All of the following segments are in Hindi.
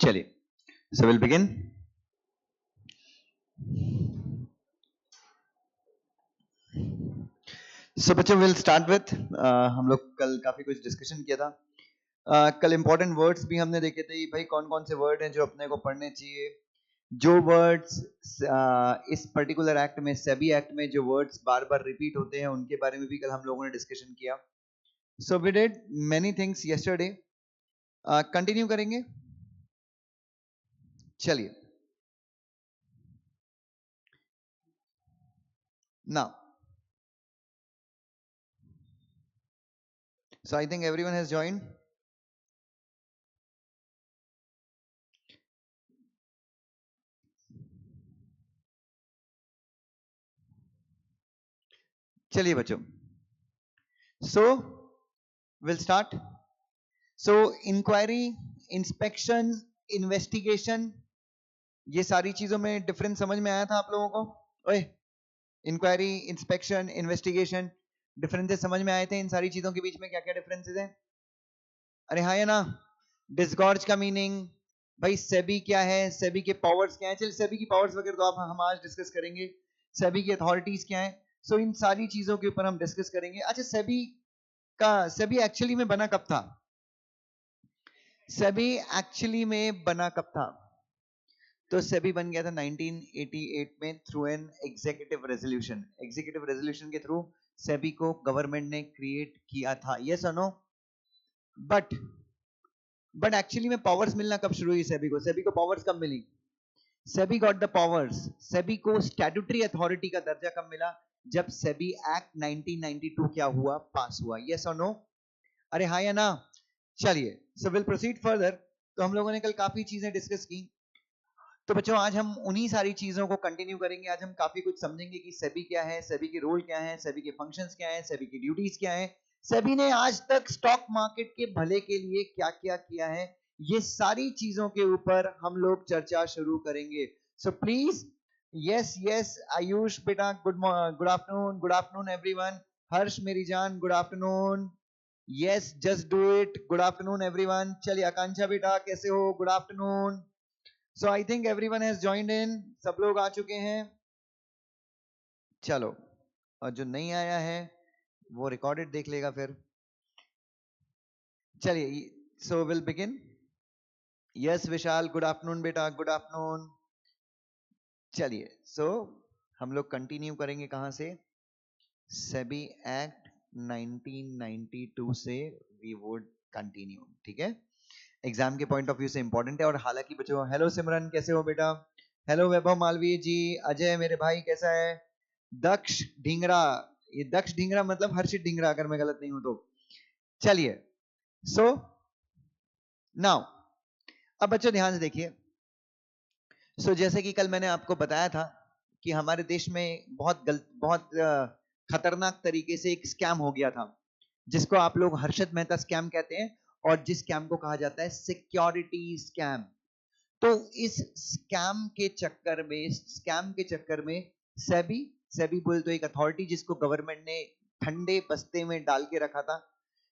चलिए, so we'll begin. So बच्चों we'll start with हम लोग कल काफी कुछ डिस्कशन किया था. कल इंपॉर्टेंट वर्ड्स भी हमने देखे थे भाई, कौन कौन से वर्ड हैं जो अपने को पढ़ने चाहिए. जो वर्ड्स इस पर्टिकुलर एक्ट में, सेबी एक्ट में जो वर्ड्स बार बार रिपीट होते हैं उनके बारे में भी कल हम लोगों ने डिस्कशन किया. So we did many things yesterday. Continue करेंगे. चलिए now, so I think everyone has joined. चलिए बच्चों, so we'll start. So inquiry, inspection, investigation, ये सारी चीजों में डिफरेंस समझ में आया था आप लोगों को? ओए, इंक्वायरी, इंस्पेक्शन, इन्वेस्टिगेशन, डिफरेंसेस समझ में आए थे? इन सारी चीजों के बीच में क्या क्या डिफरेंसेस हैं? अरे हाँ या ना? डिस्गॉर्ज का मीनिंग, भाई सेबी क्या है, सेबी के पावर्स क्या है. चल सेबी की पावर्स वगैरह तो हम आज डिस्कस करेंगे. सेबी की अथॉरिटीज क्या है, सो इन सारी चीजों के ऊपर हम डिस्कस करेंगे. अच्छा, सेबी एक्चुअली में बना कब था? सेबी एक्चुअली में बना कब था? तो सेबी बन गया था 1988 में through an executive resolution. Executive resolution के थ्रू सेबी को गवर्नमेंट ने क्रिएट किया था. यस और नो? बट एक्चुअली में पावर्स मिलना कब शुरू हुई सेबी को? सेबी को पावर्स कब मिली? SEBI got the powers, SEBI को स्टैट्यूटरी अथॉरिटी का दर्जा कब मिला? जब सेबी एक्ट 1992 क्या हुआ? पास हुआ. यस और नो? अरे हाँ या ना? चलिए, सो विल प्रोसीड फर्दर. तो हम लोगों ने कल काफी चीजें डिस्कस की. तो बच्चों आज हम उन्हीं सारी चीजों को कंटिन्यू करेंगे. आज हम काफी कुछ समझेंगे कि सेबी क्या है, सेबी के रोल क्या है, सेबी के फंक्शंस क्या है, सेबी की ड्यूटीज क्या है, सेबी ने आज तक स्टॉक मार्केट के भले के लिए क्या क्या किया है. ये सारी चीजों के ऊपर हम लोग चर्चा शुरू करेंगे. So please, yes yes Ayush बेटा, गुड आफ्टरनून एवरीवन. हर्ष मेरी जान, good afternoon. Yes, just do it. Good afternoon everyone. चलिए आकांक्षा बेटा, कैसे हो? Good afternoon. So I think everyone has joined in. सब लोग आ चुके हैं. चलो, और जो नहीं आया है वो रिकॉर्डेड देख लेगा फिर. चलिए, so we'll begin. Yes विशाल, गुड आफ्टरनून बेटा, गुड आफ्टरनून. चलिए, so हम लोग कंटिन्यू करेंगे कहां से? सेबी एक्ट 1992 से we would continue. ठीक है, एग्जाम के पॉइंट ऑफ व्यू से इंपॉर्टेंट है. और हालांकि बच्चों, हेलो सिमरन, कैसे हो बेटा? हेलो वैभव मालवीय जी, अजय मेरे भाई कैसा है? दक्ष ढींगरा, ये दक्ष ढींगरा मतलब हर्षित ढींगरा अगर मैं गलत नहीं हूं तो. चलिए, सो नाउ अब बच्चों ध्यान से देखिए. सो जैसे कि कल मैंने आपको बताया था कि हमारे देश में बहुत खतरनाक तरीके से एक स्कैम हो गया था, जिसको आप लोग हर्षद मेहता स्कैम कहते हैं, और जिस स्कैम को कहा जाता है सिक्योरिटी स्कैम. तो इस स्कैम के चक्कर में सेबी बोल तो एक अथॉरिटी जिसको गवर्नमेंट ने ठंडे बस्ते में डाल के रखा था,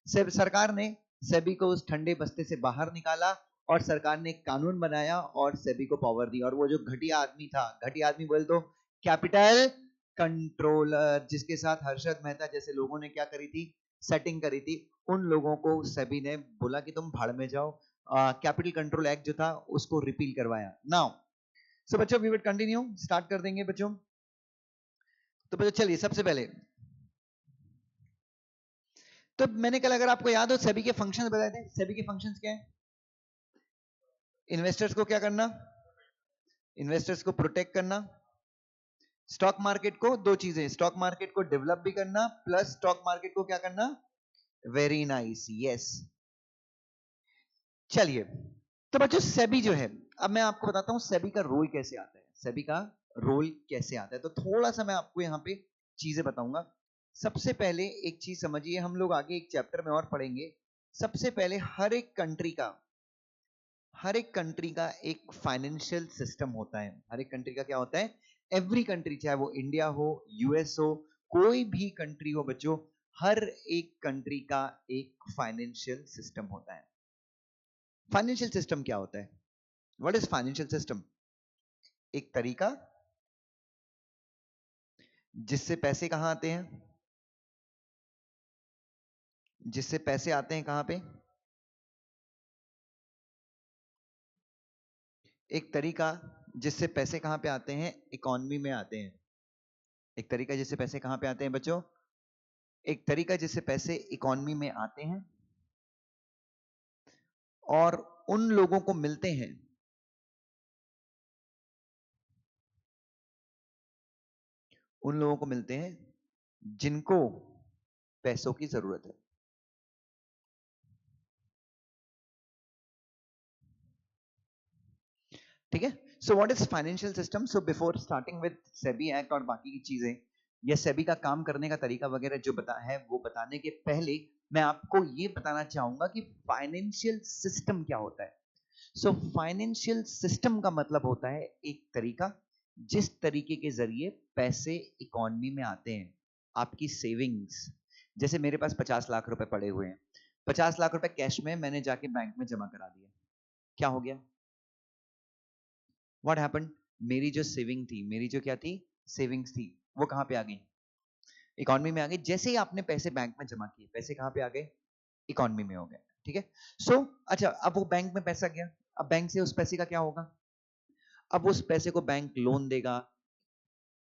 सरकार ने सेबी को उस ठंडे बस्ते से बाहर निकाला और सरकार ने एक कानून बनाया और सेबी को पावर दी. और वो जो घटिया आदमी था, घटिया आदमी बोल तो कैपिटल कंट्रोलर, जिसके साथ हर्षद मेहता जैसे लोगों ने क्या करी थी? सेटिंग करी थी. उन लोगों को सेबी ने बोला कि तुम भाड़ में जाओ. कैपिटल कंट्रोल एक्ट जो था उसको रिपील करवाया. नाउ सो बच्चों, वी विल कंटिन्यू, स्टार्ट कर देंगे बच्चों. तो बच्चों चलिए, सबसे पहले तो मैंने कल, अगर आपको याद हो, सेबी के फंक्शंस बताए थे. सेबी के फंक्शंस क्या है? इन्वेस्टर्स को क्या करना? इन्वेस्टर्स को प्रोटेक्ट करना. स्टॉक मार्केट को, दो चीजें, स्टॉक मार्केट को डेवलप भी करना, प्लस स्टॉक मार्केट को क्या करना? Very nice, yes. चलिए, तो बच्चों सेबी जो है, अब मैं आपको बताता हूं सेबी का रोल कैसे आता है. सेबी का रोल कैसे आता है, तो थोड़ा सा मैं आपको यहां पे चीजें बताऊंगा. सबसे पहले एक चीज समझिए, हम लोग आगे एक चैप्टर में और पढ़ेंगे. सबसे पहले हर एक कंट्री का एक फाइनेंशियल सिस्टम होता है. हर एक कंट्री का क्या होता है? एवरी कंट्री, चाहे वो इंडिया हो, यूएस हो, कोई भी कंट्री हो बच्चों, हर एक कंट्री का एक फाइनेंशियल सिस्टम होता है. फाइनेंशियल सिस्टम क्या होता है? What is financial system? एक तरीका जिससे पैसे कहां आते हैं, जिससे पैसे आते हैं कहां पे? एक तरीका जिससे पैसे कहां पे आते हैं? इकोनॉमी में आते हैं। एक तरीका जिससे पैसे कहां पे आते हैं बच्चों? एक तरीका जिससे पैसे इकोनॉमी में आते हैं और उन लोगों को मिलते हैं जिनको पैसों की जरूरत है। ठीक है। So what is financial system? So before starting with SEBI act और बाकी की चीजें या सेबी का काम करने का तरीका वगैरह जो बता है वो बताने के पहले मैं आपको ये बताना चाहूंगा कि फाइनेंशियल सिस्टम क्या होता है। सो फाइनेंशियल सिस्टम का मतलब होता है एक तरीका जिस तरीके के जरिए पैसे इकोनॉमी में आते हैं। आपकी सेविंग्स, जैसे मेरे पास 50 लाख रुपए पड़े हुए हैं, 50 लाख रुपए कैश में मैंने जाके बैंक में जमा करा दिया, क्या हो गया? What happened? मेरी जो सेविंग थी, मेरी जो क्या थी, सेविंग्स थी, वो कहां पे आ गई? इकोनॉमी में आ गई। जैसे ही आपने पैसे बैंक में जमा किए, पैसे कहां पे आ गए? इकोनॉमी में हो गए। ठीक है। सो अच्छा, अब वो बैंक में पैसा गया, अब बैंक से उस पैसे का क्या होगा? अब उस पैसे को बैंक लोन देगा।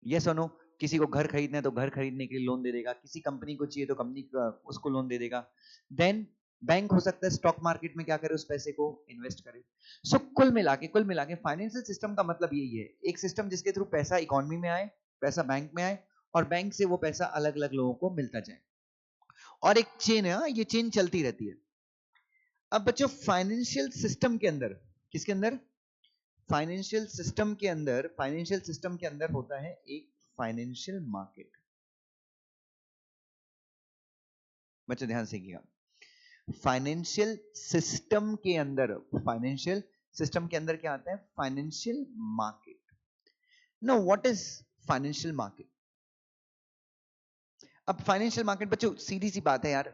यस और नो? किसी को घर खरीदना है तो घर खरीदने के लिए लोन दे देगा, किसी कंपनी को चाहिए तो कंपनी उसको लोन दे देगा। देन बैंक हो सकता है स्टॉक मार्केट में क्या करे, उस पैसे को इन्वेस्ट करे। सो कुल मिला के फाइनेंशियल सिस्टम का मतलब यही है, एक सिस्टम जिसके थ्रू पैसा इकोनॉमी में आए, पैसा बैंक में आए और बैंक से वो पैसा अलग अलग लोगों को मिलता जाए और एक चेन है, ये चेन चलती रहती है। अब बच्चों फाइनेंशियल सिस्टम के अंदर, किसके अंदर? फाइनेंशियल सिस्टम के अंदर होता है एक फाइनेंशियल मार्केट। बच्चों ध्यान से कीजिएगा, फाइनेंशियल सिस्टम के अंदर क्या आता है? Financial market. No, what is financial market? अब फाइनेंशियल मार्केट बच्चों सीधी सी बात है यार,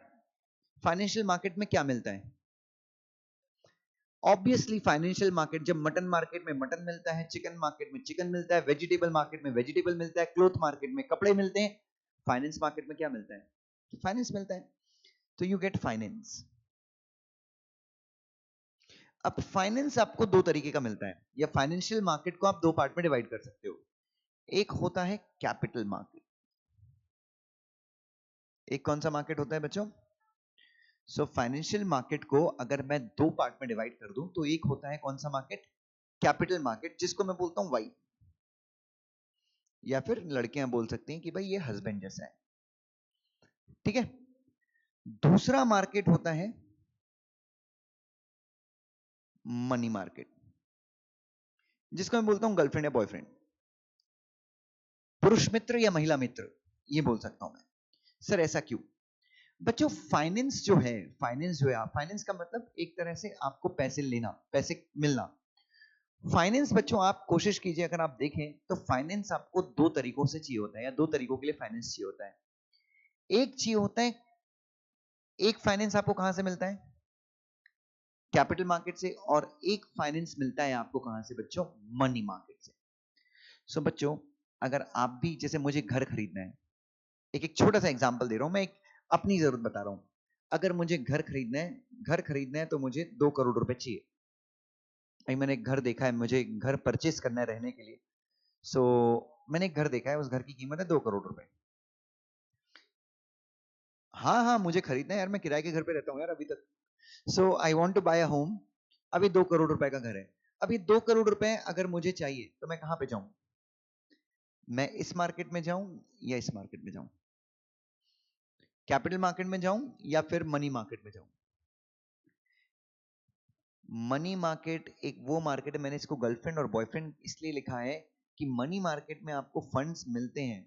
फाइनेंशियल मार्केट में क्या मिलता है? ऑब्वियसली फाइनेंशियल मार्केट, जब मटन मार्केट में मटन मिलता है, चिकन मार्केट में चिकन मिलता है, वेजिटेबल मार्केट में वेजिटेबल मिलता है, क्लोथ मार्केट में कपड़े मिलते हैं, फाइनेंस मार्केट में क्या मिलता है? फाइनेंस मिलता है। तो यू गेट फाइनेंस। अब फाइनेंस आपको दो तरीके का मिलता है, या फाइनेंशियल मार्केट को आप दो पार्ट में डिवाइड कर सकते हो। एक होता है कैपिटल मार्केट। एक कौन सा मार्केट होता है बच्चों? सो फाइनेंशियल मार्केट को अगर मैं दो पार्ट में डिवाइड कर दूं तो एक होता है कौन सा मार्केट? कैपिटल मार्केट, जिसको मैं बोलता हूं वाइफ, या फिर लड़कियां बोल सकती हैं कि भाई ये हस्बैंड जैसा है। ठीक है। दूसरा मार्केट होता है मनी मार्केट, जिसको मैं बोलता हूं गर्लफ्रेंड या बॉयफ्रेंड, पुरुष मित्र या महिला मित्र, ये बोल सकता हूं मैं। सर ऐसा क्यों? बच्चों फाइनेंस का मतलब एक तरह से आपको पैसे लेना, पैसे मिलना। फाइनेंस बच्चों आप कोशिश कीजिए, अगर आप देखें तो फाइनेंस आपको दो तरीकों से चाहिए होता है, या दो तरीकों के लिए फाइनेंस चाहिए होता है। एक चाहिए होता है, एक फाइनेंस आपको कहां से मिलता है? कैपिटल मार्केट से। और एक फाइनेंस मिलता है आपको कहां से बच्चों? मनी मार्केट से। सो बच्चों अगर आप भी, जैसे मुझे घर खरीदना है, एक छोटा सा एग्जांपल दे रहा हूं मैं, एक अपनी जरूरत बता रहा हूं। अगर मुझे घर खरीदना है तो मुझे 2 करोड़ रुपए चाहिए। भाई मैंने एक घर देखा है, मुझे घर परचेस करना है रहने के लिए। सो मैंने एक घर देखा है, उस घर की कीमत है 2 करोड़ रुपए। हाँ हाँ मुझे खरीदना है यार, मैं किराए के घर पे रहता हूँ यार अभी तक। So I want to buy a home. अभी 2 करोड़ रुपए का घर है। अभी 2 करोड़ रुपए अगर मुझे चाहिए तो मैं कहां पे जाऊं? मैं इस मार्केट में जाऊं या इस मार्केट में जाऊं? कैपिटल मार्केट में जाऊं या फिर मनी मार्केट में जाऊं? मनी मार्केट एक वो मार्केट है, मैंने इसको गर्लफ्रेंड और बॉयफ्रेंड इसलिए लिखा है कि मनी मार्केट में आपको फंड्स मिलते हैं,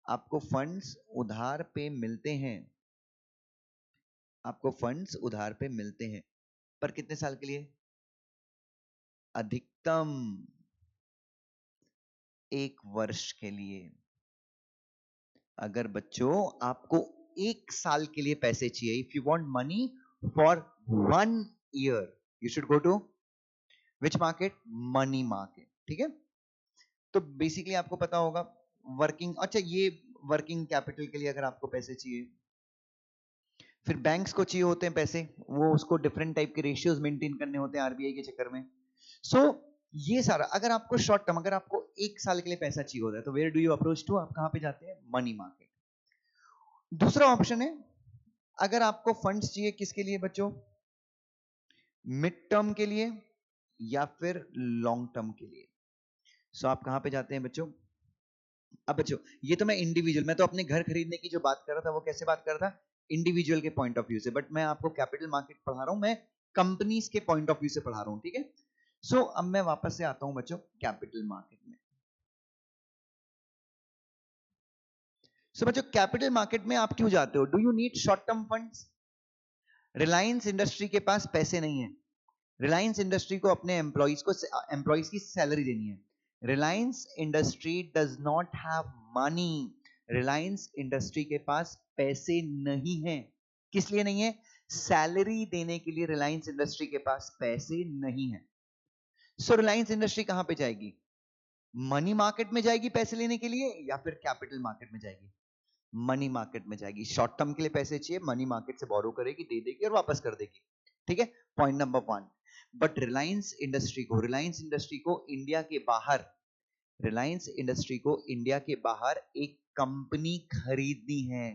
आपको फंड्स उधार पे मिलते हैं, आपको फंड्स उधार पे मिलते हैं। पर कितने साल के लिए? अधिकतम 1 वर्ष के लिए। अगर बच्चों आपको 1 साल के लिए पैसे चाहिए, if you want money for 1 year, you should go to which market? Money market, ठीक है। तो बेसिकली आपको पता होगा वर्किंग, अच्छा ये वर्किंग कैपिटल के लिए अगर आपको पैसे चाहिए, फिर बैंक्स को चाहिए होते हैं पैसे, वो उसको डिफरेंट टाइप के रेशियोज मेंटेन करने होते हैं आरबीआई के चक्कर में। सो ये सारा, अगर आपको शॉर्ट टर्म, अगर आपको 1 साल के लिए पैसा चाहिए होता है तो where do you approach to? आप कहां पे जाते हैं? Money market. दूसरा ऑप्शन है, अगर आपको फंड्स चाहिए किसके लिए बच्चों? मिड टर्म के लिए या फिर लॉन्ग टर्म के लिए। सो आप कहां पे जाते हैं बच्चों? अब बच्चों ये तो मैं इंडिविजुअल, मैं तो अपने घर खरीदने की जो बात कर रहा था वो कैसे बात कर रहा था? इंडिविजुअल के पॉइंट ऑफ व्यू से, बट मैं आपको कैपिटल मार्केट पढ़ा रहा हूं, मैं कंपनीज के पॉइंट ऑफ व्यू से पढ़ा रहा हूं, ठीक है। सो अब मैं वापस से आता हूं बच्चों कैपिटल मार्केट में। सो बच्चों कैपिटल मार्केट में आप क्यों जाते हो? Do you need short term funds? Reliance industry के पास पैसे नहीं है, रिलायंस इंडस्ट्री को अपने एम्प्लॉइज की सैलरी देनी है। Reliance industry does not have money, Reliance industry के पास पैसे नहीं है। किस लिए नहीं है? सैलरी देने के लिए रिलायंस इंडस्ट्री के पास पैसे नहीं है। सो रिलायंस इंडस्ट्री कहां पे जाएगी? मनी मार्केट में जाएगी पैसे लेने के लिए, या फिर कैपिटल मार्केट में जाएगी? मनी मार्केट में जाएगी। शॉर्ट टर्म के लिए पैसे चाहिए, मनी मार्केट से बोरो करेगी, दे देगी और वापस कर देगी, ठीक है। Point number 1। But Reliance industry को इंडिया के बाहर, रिलायंस इंडस्ट्री को इंडिया के बाहर एक कंपनी खरीदनी है।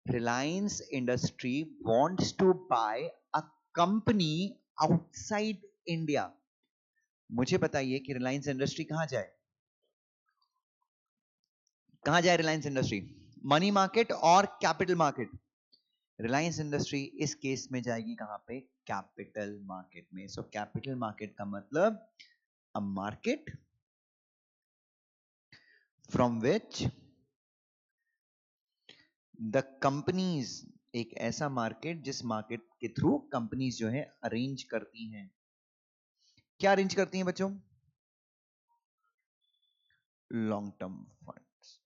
Reliance industry wants to buy a company outside India. मुझे बताइए कि रिलायंस इंडस्ट्री कहां जाए? कहां जाए रिलायंस इंडस्ट्री? मनी मार्केट और कैपिटल मार्केट? रिलायंस इंडस्ट्री इस केस में जाएगी कहां पे? कैपिटल मार्केट में। सो कैपिटल मार्केट का मतलब a market from which the companies, एक ऐसा मार्केट जिस मार्केट के थ्रू कंपनीज जो है अरेंज करती हैं। क्या अरेंज करती हैं बच्चों? Long term funds.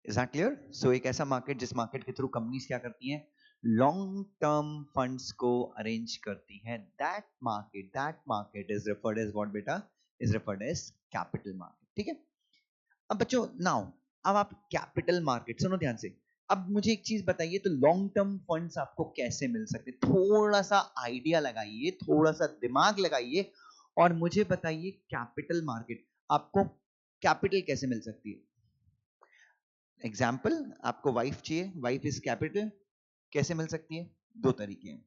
Is that clear? So एक ऐसा मार्केट जिस मार्केट के थ्रू कंपनीज क्या करती हैं? लॉन्ग टर्म फंड्स को अरेंज करती हैं। That market is referred as what बेटा? Is referred as capital market, ठीक है। अब बच्चों नाउ, अब आप कैपिटल मार्केट सुनो ध्यान से। अब मुझे एक चीज बताइए, तो लॉन्ग टर्म फंड्स आपको कैसे मिल सकते? थोड़ा सा आइडिया लगाइए, थोड़ा सा दिमाग लगाइए और मुझे बताइए कैपिटल मार्केट आपको कैपिटल कैसे मिल सकती है? एग्जाम्पल, आपको वाइफ चाहिए, वाइफ इज कैपिटल, कैसे मिल सकती है? 2 तरीके हैं।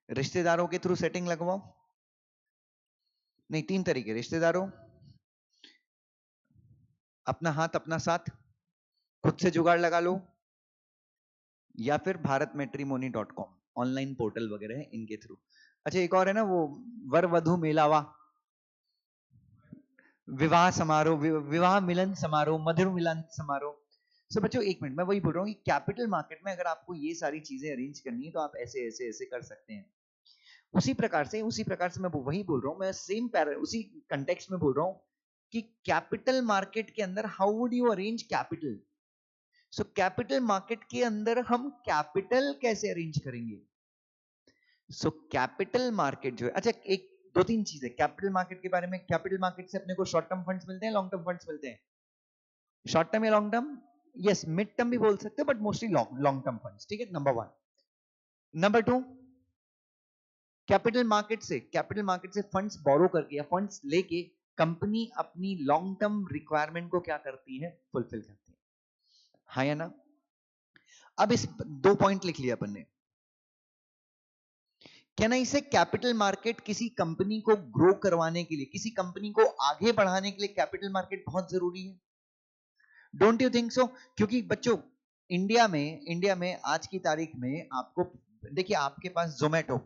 रिश्तेदारों के थ्रू सेटिंग लगवाओ, नहीं 3 तरीके। रिश्तेदारों, अपना हाथ अपना साथ, खुद से जुगाड़ लगा लो, या फिर bharatmatrimony.com ऑनलाइन पोर्टल वगैरह है इनके थ्रू। अच्छा एक और है ना वो वर वधु मेलावा, विवाह समारोह, विवाह मिलन समारोह, मधुर मिलन समारोह। सो बच्चों एक मिनट, मैं वही बोल रहा हूँ कि कैपिटल मार्केट में अगर आपको ये सारी चीजें अरेंज करनी है तो आप ऐसे ऐसे ऐसे कर सकते हैं। उसी प्रकार से मैं वही बोल रहा हूँ, मैं उसी कंटेक्स्ट में बोल रहा हूँ कि कैपिटल मार्केट के अंदर how would you arrange capital? So capital market के अंदर हम कैपिटल कैसे अरेंज करेंगे? सो कैपिटल मार्केट जो है, अच्छा एक 2-3 चीजें कैपिटल मार्केट के बारे में। कैपिटल मार्केट से अपने को शॉर्ट टर्म फंड्स मिलते हैं, लॉन्ग टर्म फंड्स मिलते हैं? शॉर्ट टर्म या long term? Yes, mid term भी बोल सकते हो but mostly long term funds, ठीक है। नंबर 1। नंबर 2, कैपिटल मार्केट से फंड्स बोरो करके या फंड्स लेके कंपनी अपनी लॉन्ग टर्म रिक्वायरमेंट को क्या करती है? फुलफिल करती है। हाँ या ना? अब इस 2 पॉइंट लिख लिया अपन ने। क्या ना, इसे कैपिटल मार्केट किसी कंपनी को ग्रो करवाने के लिए, किसी कंपनी को आगे बढ़ाने के लिए कैपिटल मार्केट बहुत जरूरी है? Don't you think so? क्योंकि बच्चों इंडिया में आज की तारीख में आपको देखिए, आपके पास जोमेटो,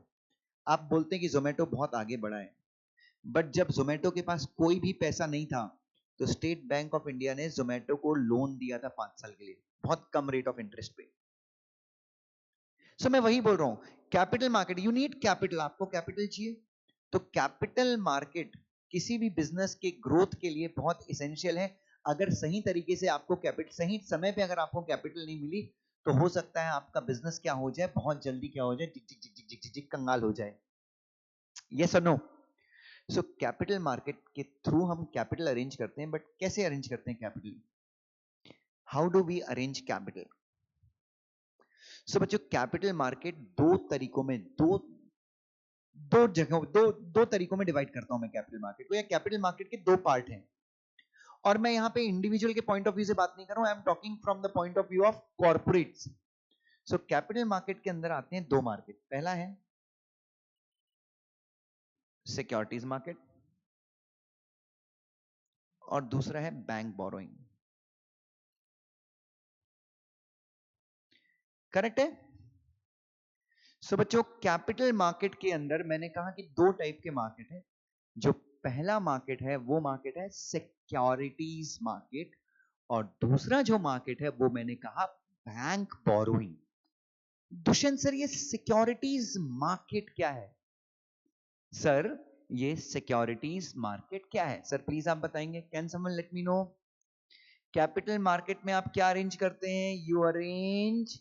आप बोलते हैं कि जोमेटो बहुत आगे बढ़ा है, बट जब जोमेटो के पास कोई भी पैसा नहीं था तो स्टेट बैंक ऑफ इंडिया ने जोमेटो को लोन दिया था 5 साल के लिए, बहुत कम रेट ऑफ इंटरेस्ट पे। सो मैं वही बोल रहा हूं, capital market, you need capital, आपको कैपिटल चाहिए। तो कैपिटल मार्केट किसी भी बिजनेस के ग्रोथ के लिए बहुत इसेंशियल है। अगर सही तरीके से आपको कैपिटल, सही समय पे अगर आपको कैपिटल नहीं मिली तो हो सकता है आपका बिजनेस क्या हो जाए, बहुत जल्दी क्या हो जाए, जिक जिक जिक जिक जिक जिक कंगाल हो जाए। यस और नो? सो कैपिटल मार्केट के थ्रू हम कैपिटल अरेंज करते हैं, बट कैसे अरेंज करते हैं capital? How do we arrange capital? So बच्चों, कैपिटल मार्केट दो तरीकों में, दो तरीकों में डिवाइड करता हूं मैं कैपिटल मार्केट को, या कैपिटल मार्केट के दो पार्ट हैं। और मैं यहां पे इंडिविजुअल के पॉइंट ऑफ व्यू से बात नहीं कर रहा हूं, I am talking from the point of view of corporates. So capital market के अंदर आते हैं दो मार्केट। पहला है सिक्योरिटीज मार्केट और दूसरा है बैंक बोरोइंग। करेक्ट है? सो बच्चों, कैपिटल मार्केट के अंदर मैंने कहा कि दो टाइप के मार्केट है। जो पहला मार्केट है वो मार्केट है सिक्योरिटीज मार्केट, और दूसरा जो मार्केट है वो मैंने कहा बैंक बोरोइंग। दुष्यंत सर, ये सिक्योरिटीज मार्केट क्या है? सर, ये सिक्योरिटीज मार्केट क्या है? सर प्लीज आप बताएंगे, can someone let me no? Capital market में आप क्या अरेंज करते हैं? यू अरेंज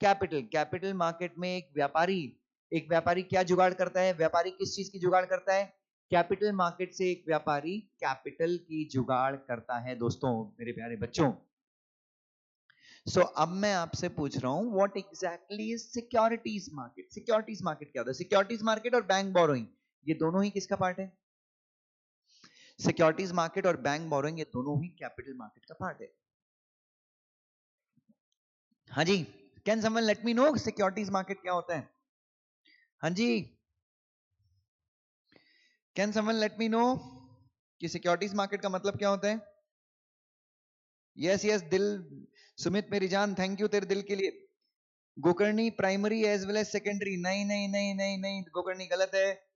कैपिटल मार्केट में एक व्यापारी क्या जुगाड़ करता है? व्यापारी किस चीज की जुगाड़ करता है? कैपिटल मार्केट से एक व्यापारी कैपिटल की जुगाड़ करता है दोस्तों, मेरे प्यारे बच्चों। सो अब मैं आपसे पूछ रहा हूं, what exactly is securities market? Securities market क्या होता है? सिक्योरिटीज मार्केट और बैंक बोरोइंग, ये दोनों ही किसका पार्ट है? सिक्योरिटीज मार्केट और बैंक बोरोइंग, ये दोनों ही कैपिटल मार्केट का पार्ट है। हाँ जी, can someone let me know securities market क्या होता है? हाँ जी, can someone let me know कि सिक्योरिटीज मार्केट का मतलब क्या होता है? यस यस दिल, सुमित मेरी जान, थैंक यू तेरे दिल के लिए। Gokarni primary as well as secondary, नहीं नहीं नहीं नहीं नहीं, गोकर्णी गलत है।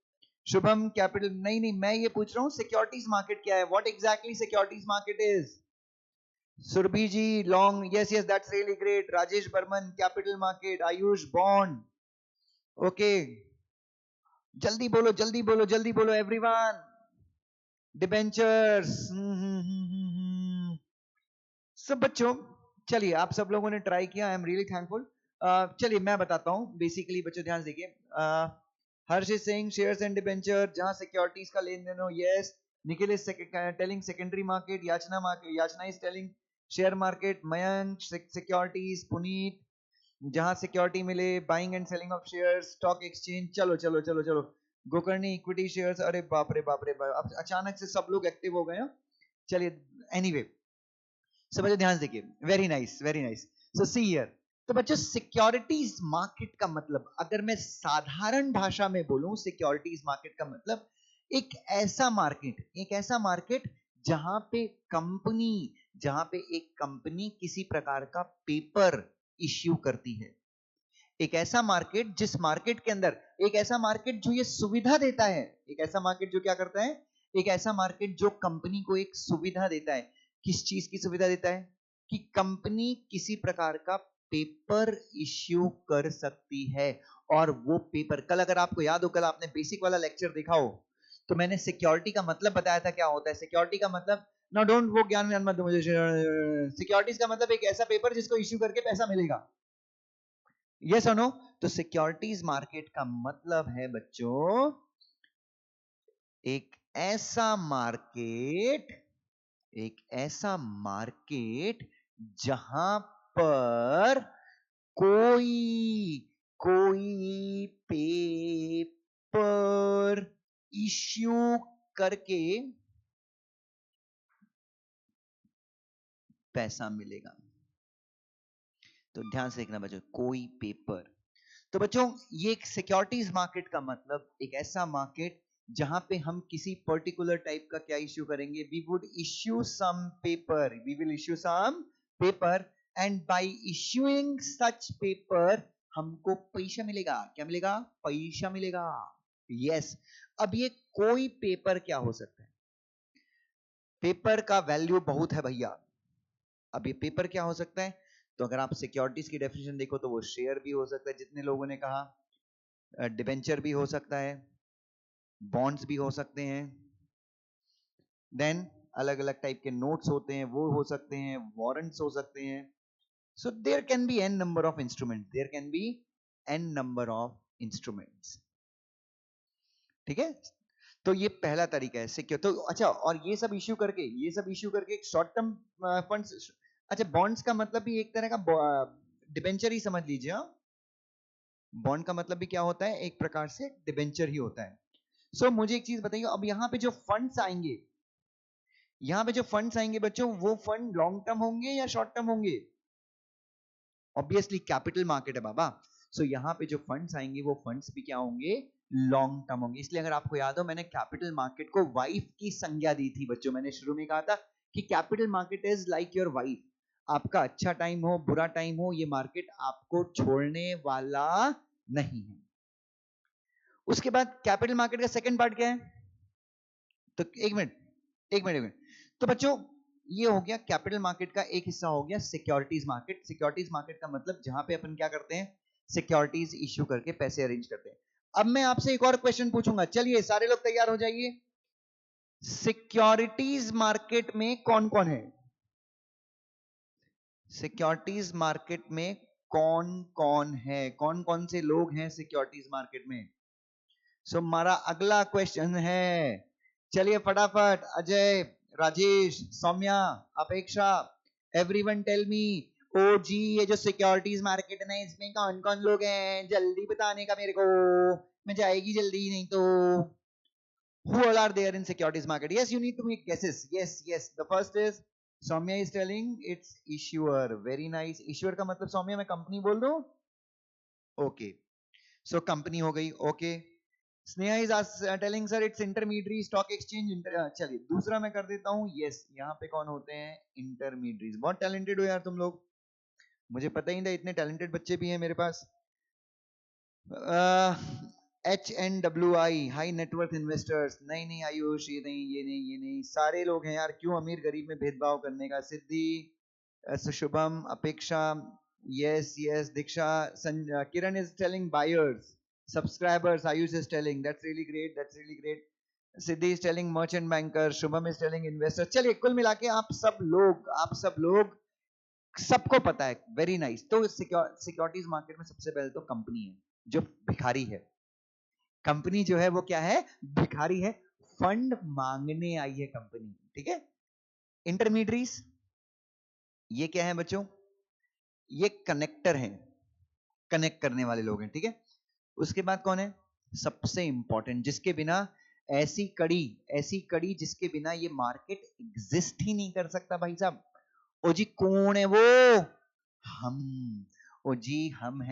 शुभम कैपिटल, नहीं नहीं, मैं ये पूछ रहा हूँ सिक्योरिटीज मार्केट क्या है? What exactly securities market is? Surabhi ji long, yes yes that's really great. Rajesh Burman capital market. Ayush bond, okay, जल्दी बोलो जल्दी बोलो जल्दी बोलो एवरीवन। डिबेंचर्स, सब बच्चों, चलिए आप सब लोगों ने ट्राई किया, आई एम रियली थैंकफुल। चलिए मैं बताता हूं, बेसिकली बच्चों ध्यान से देखिए। Harsh is saying shares and debenture, जहां सिक्योरिटीज का लेन देन हो, yes. Nikhil is telling secondary market, Yachna is telling share market, Mayank securities, Puneet जहां सिक्योरिटी मिले, buying and selling of shares, stock exchange. चलो चलो चलो चलो, गोकर्णी इक्विटी शेयर्स, अरे बाप रे बाप रे बाप, अचानक से सब लोग एक्टिव हो गए हैं। चलिए एनीवे, सब बच्चों ध्यान से देखिए, very nice very nice. So see here, तो बच्चों सिक्योरिटीज मार्केट का मतलब, अगर मैं साधारण भाषा में बोलूं, सिक्योरिटीज मार्केट का मतलब एक ऐसा मार्केट जहां पे एक कंपनी किसी प्रकार का पेपर इश्यू करती है। एक ऐसा मार्केट, जिस मार्केट के अंदर, एक ऐसा मार्केट जो ये सुविधा देता है, एक ऐसा मार्केट जो क्या करता है, एक ऐसा मार्केट जो कंपनी को एक सुविधा देता है। किस चीज की सुविधा देता है? कि कंपनी किसी प्रकार का पेपर इश्यू कर सकती है। और वो पेपर, कल अगर आपको याद हो, कल आपने बेसिक वाला लेक्चर देखा हो, तो मैंने सिक्योरिटी का मतलब बताया था क्या होता है। सिक्योरिटी का मतलब, ना डोंट, वो ज्ञान मत दो मुझे। सिक्योरिटीज का मतलब एक ऐसा पेपर जिसको इश्यू करके पैसा मिलेगा। यस और नो? तो सिक्योरिटीज मार्केट का मतलब है बच्चों, एक ऐसा मार्केट, एक ऐसा मार्केट जहां पर कोई कोई पेपर इश्यू करके पैसा मिलेगा। तो ध्यान से देखना बच्चों, कोई पेपर। तो बच्चों, ये एक सिक्योरिटीज मार्केट का मतलब एक ऐसा मार्केट जहां पे हम किसी पर्टिकुलर टाइप का क्या इश्यू करेंगे, we would issue some paper, we will issue some paper, and by issuing such paper हमको पैसा मिलेगा। क्या मिलेगा? पैसा मिलेगा। यस। अब ये कोई पेपर क्या हो सकता है? पेपर का वैल्यू बहुत है भैया। अब ये पेपर क्या हो सकता है? तो अगर आप सिक्योरिटीज की डेफिनेशन देखो तो वो शेयर भी हो सकता है, जितने लोगों ने कहा, डिबेंचर भी हो सकता है, बॉन्ड्स भी हो सकते हैं, देन अलग अलग टाइप के नोट्स होते हैं वो हो सकते हैं, वारंट्स हो सकते हैं। So there can be n number of instrument, there can be n number of instruments. ठीक है, तो ये पहला तरीका है सिक्योर। तो अच्छा, और ये सब इश्यू करके एक शॉर्ट टर्म फंड्स, अच्छा बॉन्ड्स का मतलब भी एक तरह का डिबेंचर ही समझ लीजिए। हाँ, बॉन्ड का मतलब भी क्या होता है, एक प्रकार से डिबेंचर ही होता है। सो मुझे एक चीज बताइए, अब यहाँ पे जो फंड्स आएंगे, बच्चों, वो फंड लॉन्ग टर्म होंगे या शॉर्ट टर्म होंगे? ऑब्वियसली कैपिटल मार्केट है बाबा। सो यहाँ पे जो फंड्स आएंगे वो फंड्स भी क्या होंगे, लॉन्ग टर्म होंगे। इसलिए अगर आपको याद हो, मैंने कैपिटल मार्केट को वाइफ की संज्ञा दी थी बच्चों। मैंने शुरू में कहा था कि capital market is like your wife. आपका अच्छा टाइम हो, बुरा टाइम हो, ये मार्केट आपको छोड़ने वाला नहीं है। उसके बाद कैपिटल मार्केट का सेकंड पार्ट क्या है? तो एक मिनट। तो बच्चों, ये हो गया कैपिटल मार्केट का एक हिस्सा, हो गया सिक्योरिटीज मार्केट। सिक्योरिटीज मार्केट का मतलब जहां पे अपन क्या करते हैं, सिक्योरिटीज इश्यू करके पैसे अरेंज करते हैं। अब मैं आपसे एक और क्वेश्चन पूछूंगा, चलिए सारे लोग तैयार हो जाइए। सिक्योरिटीज मार्केट में कौन कौन है? सिक्योरिटीज मार्केट में कौन कौन है? कौन कौन से लोग हैं सिक्योरिटीज मार्केट में? सो हमारा अगला क्वेश्चन है, चलिए फटाफट, अजय, राजेश, सौम्या, अपेक्षा, एवरीवन टेल मी। ओ जी, ये जो सिक्योरिटीज मार्केट है ना, इसमें कौन कौन लोग हैं, जल्दी बताने का मेरे को, मैं जाएगी जल्दी नहीं तो। Who all are there in securities market? Yes, you need to make guesses. Yes. The first is Soumya is telling it's issuer. Very nice. Issuer का मतलब सौम्या मैं कंपनी बोल दूं? Okay. So कंपनी हो गई। Okay. Sneha is telling sir it's intermediary stock exchange. चलिए दूसरा मैं कर देता हूं। यस, यहाँ पे कौन होते हैं, इंटरमीडियरीज। बहुत टैलेंटेड हो यार तुम लोग, मुझे पता ही नहीं था इतने टैलेंटेड बच्चे भी हैं मेरे पास। HNWI, high net worth investors. नहीं आयुष, ये नहीं, सारे लोग हैं यार, क्यों अमीर गरीब में भेदभाव करने का। सिद्धि, शुभम, अपेक्षा, yes, Diksha, Kiran is telling buyers, subscribers, Ayush is telling that's really great. Siddhi is telling merchant banker, Shubham is telling investor। चलिए कुल मिला के आप सब लोग सबको पता है, वेरी नाइस। तो सिक्योरिटीज मार्केट में सबसे पहले तो कंपनी है जो भिखारी है। कंपनी जो है वो क्या है, भिखारी है, फंड मांगने आई है कंपनी। ठीक है। इंटरमीडियरीज ये क्या है बच्चों, ये कनेक्टर हैं, कनेक्ट करने वाले लोग हैं। ठीक है। उसके बाद कौन है, सबसे इंपॉर्टेंट, जिसके बिना ऐसी कड़ी जिसके बिना ये मार्केट एग्जिस्ट ही नहीं कर सकता भाई साहब। ओ जी कौन है वो, हम। ओ जी हम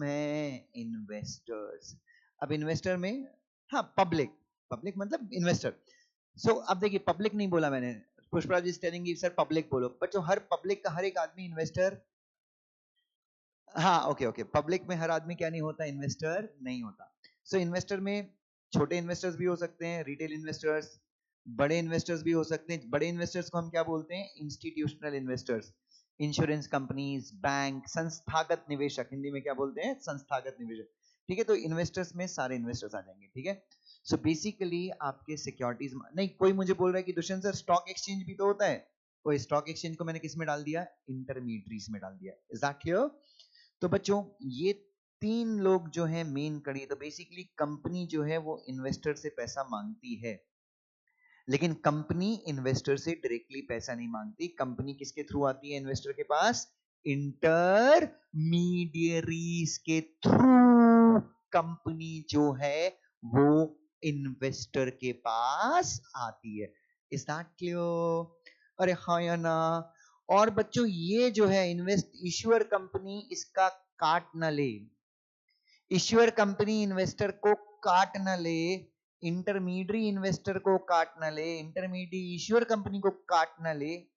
हैं इन्वेस्टर्स। अब इन्वेस्टर में, हाँ पब्लिक मतलब इन्वेस्टर। सो अब देखिए, पब्लिक नहीं बोला मैंने, पुष्पराज जी टेलिंग सर पब्लिक बोलो, बच्चों हर पब्लिक का हर एक आदमी इन्वेस्टर, हाँ ओके, पब्लिक में हर आदमी क्या नहीं होता, इन्वेस्टर नहीं होता। सो इन्वेस्टर में छोटे इन्वेस्टर्स भी हो सकते हैं, रिटेल इन्वेस्टर्स, बड़े इन्वेस्टर्स भी हो सकते हैं। बड़े इन्वेस्टर्स को हम क्या बोलते हैं, institutional investors, insurance companies, bank, संस्थागत निवेशक, हिंदी में क्या बोलते हैं, संस्थागत निवेशक। ठीक है, तो इन्वेस्टर्स में सारे इन्वेस्टर्स आ जाएंगे। ठीक है। सो बेसिकली आपके सिक्योरिटीज नहीं, कोई मुझे बोल रहा है कि दुष्यंत सर स्टॉक एक्सचेंज भी तो होता है, कोई स्टॉक एक्सचेंज को मैंने किस में डाल दिया, इंटरमीडियरीज में डाल दिया। Is that clear? तो बच्चों ये तीन लोग जो है मेन कड़ी, तो बेसिकली कंपनी जो है वो इन्वेस्टर से पैसा मांगती है, लेकिन कंपनी इन्वेस्टर से डायरेक्टली पैसा नहीं मांगती। कंपनी किसके थ्रू आती है इन्वेस्टर के पास, इंटरमीडियरीज के थ्रू कंपनी जो है वो इन्वेस्टर के पास आती है। Is that clear? अरे हाँ या ना? और बच्चों ये जो है इश्यूअर कंपनी इसका काट न ले, इश्यूअर कंपनी इन्वेस्टर को काट न ले, इंटरमीडियरी इन्वेस्टर को काट न ले, इंटरमीडियरी इश्यूअर कंपनी को काट न ले।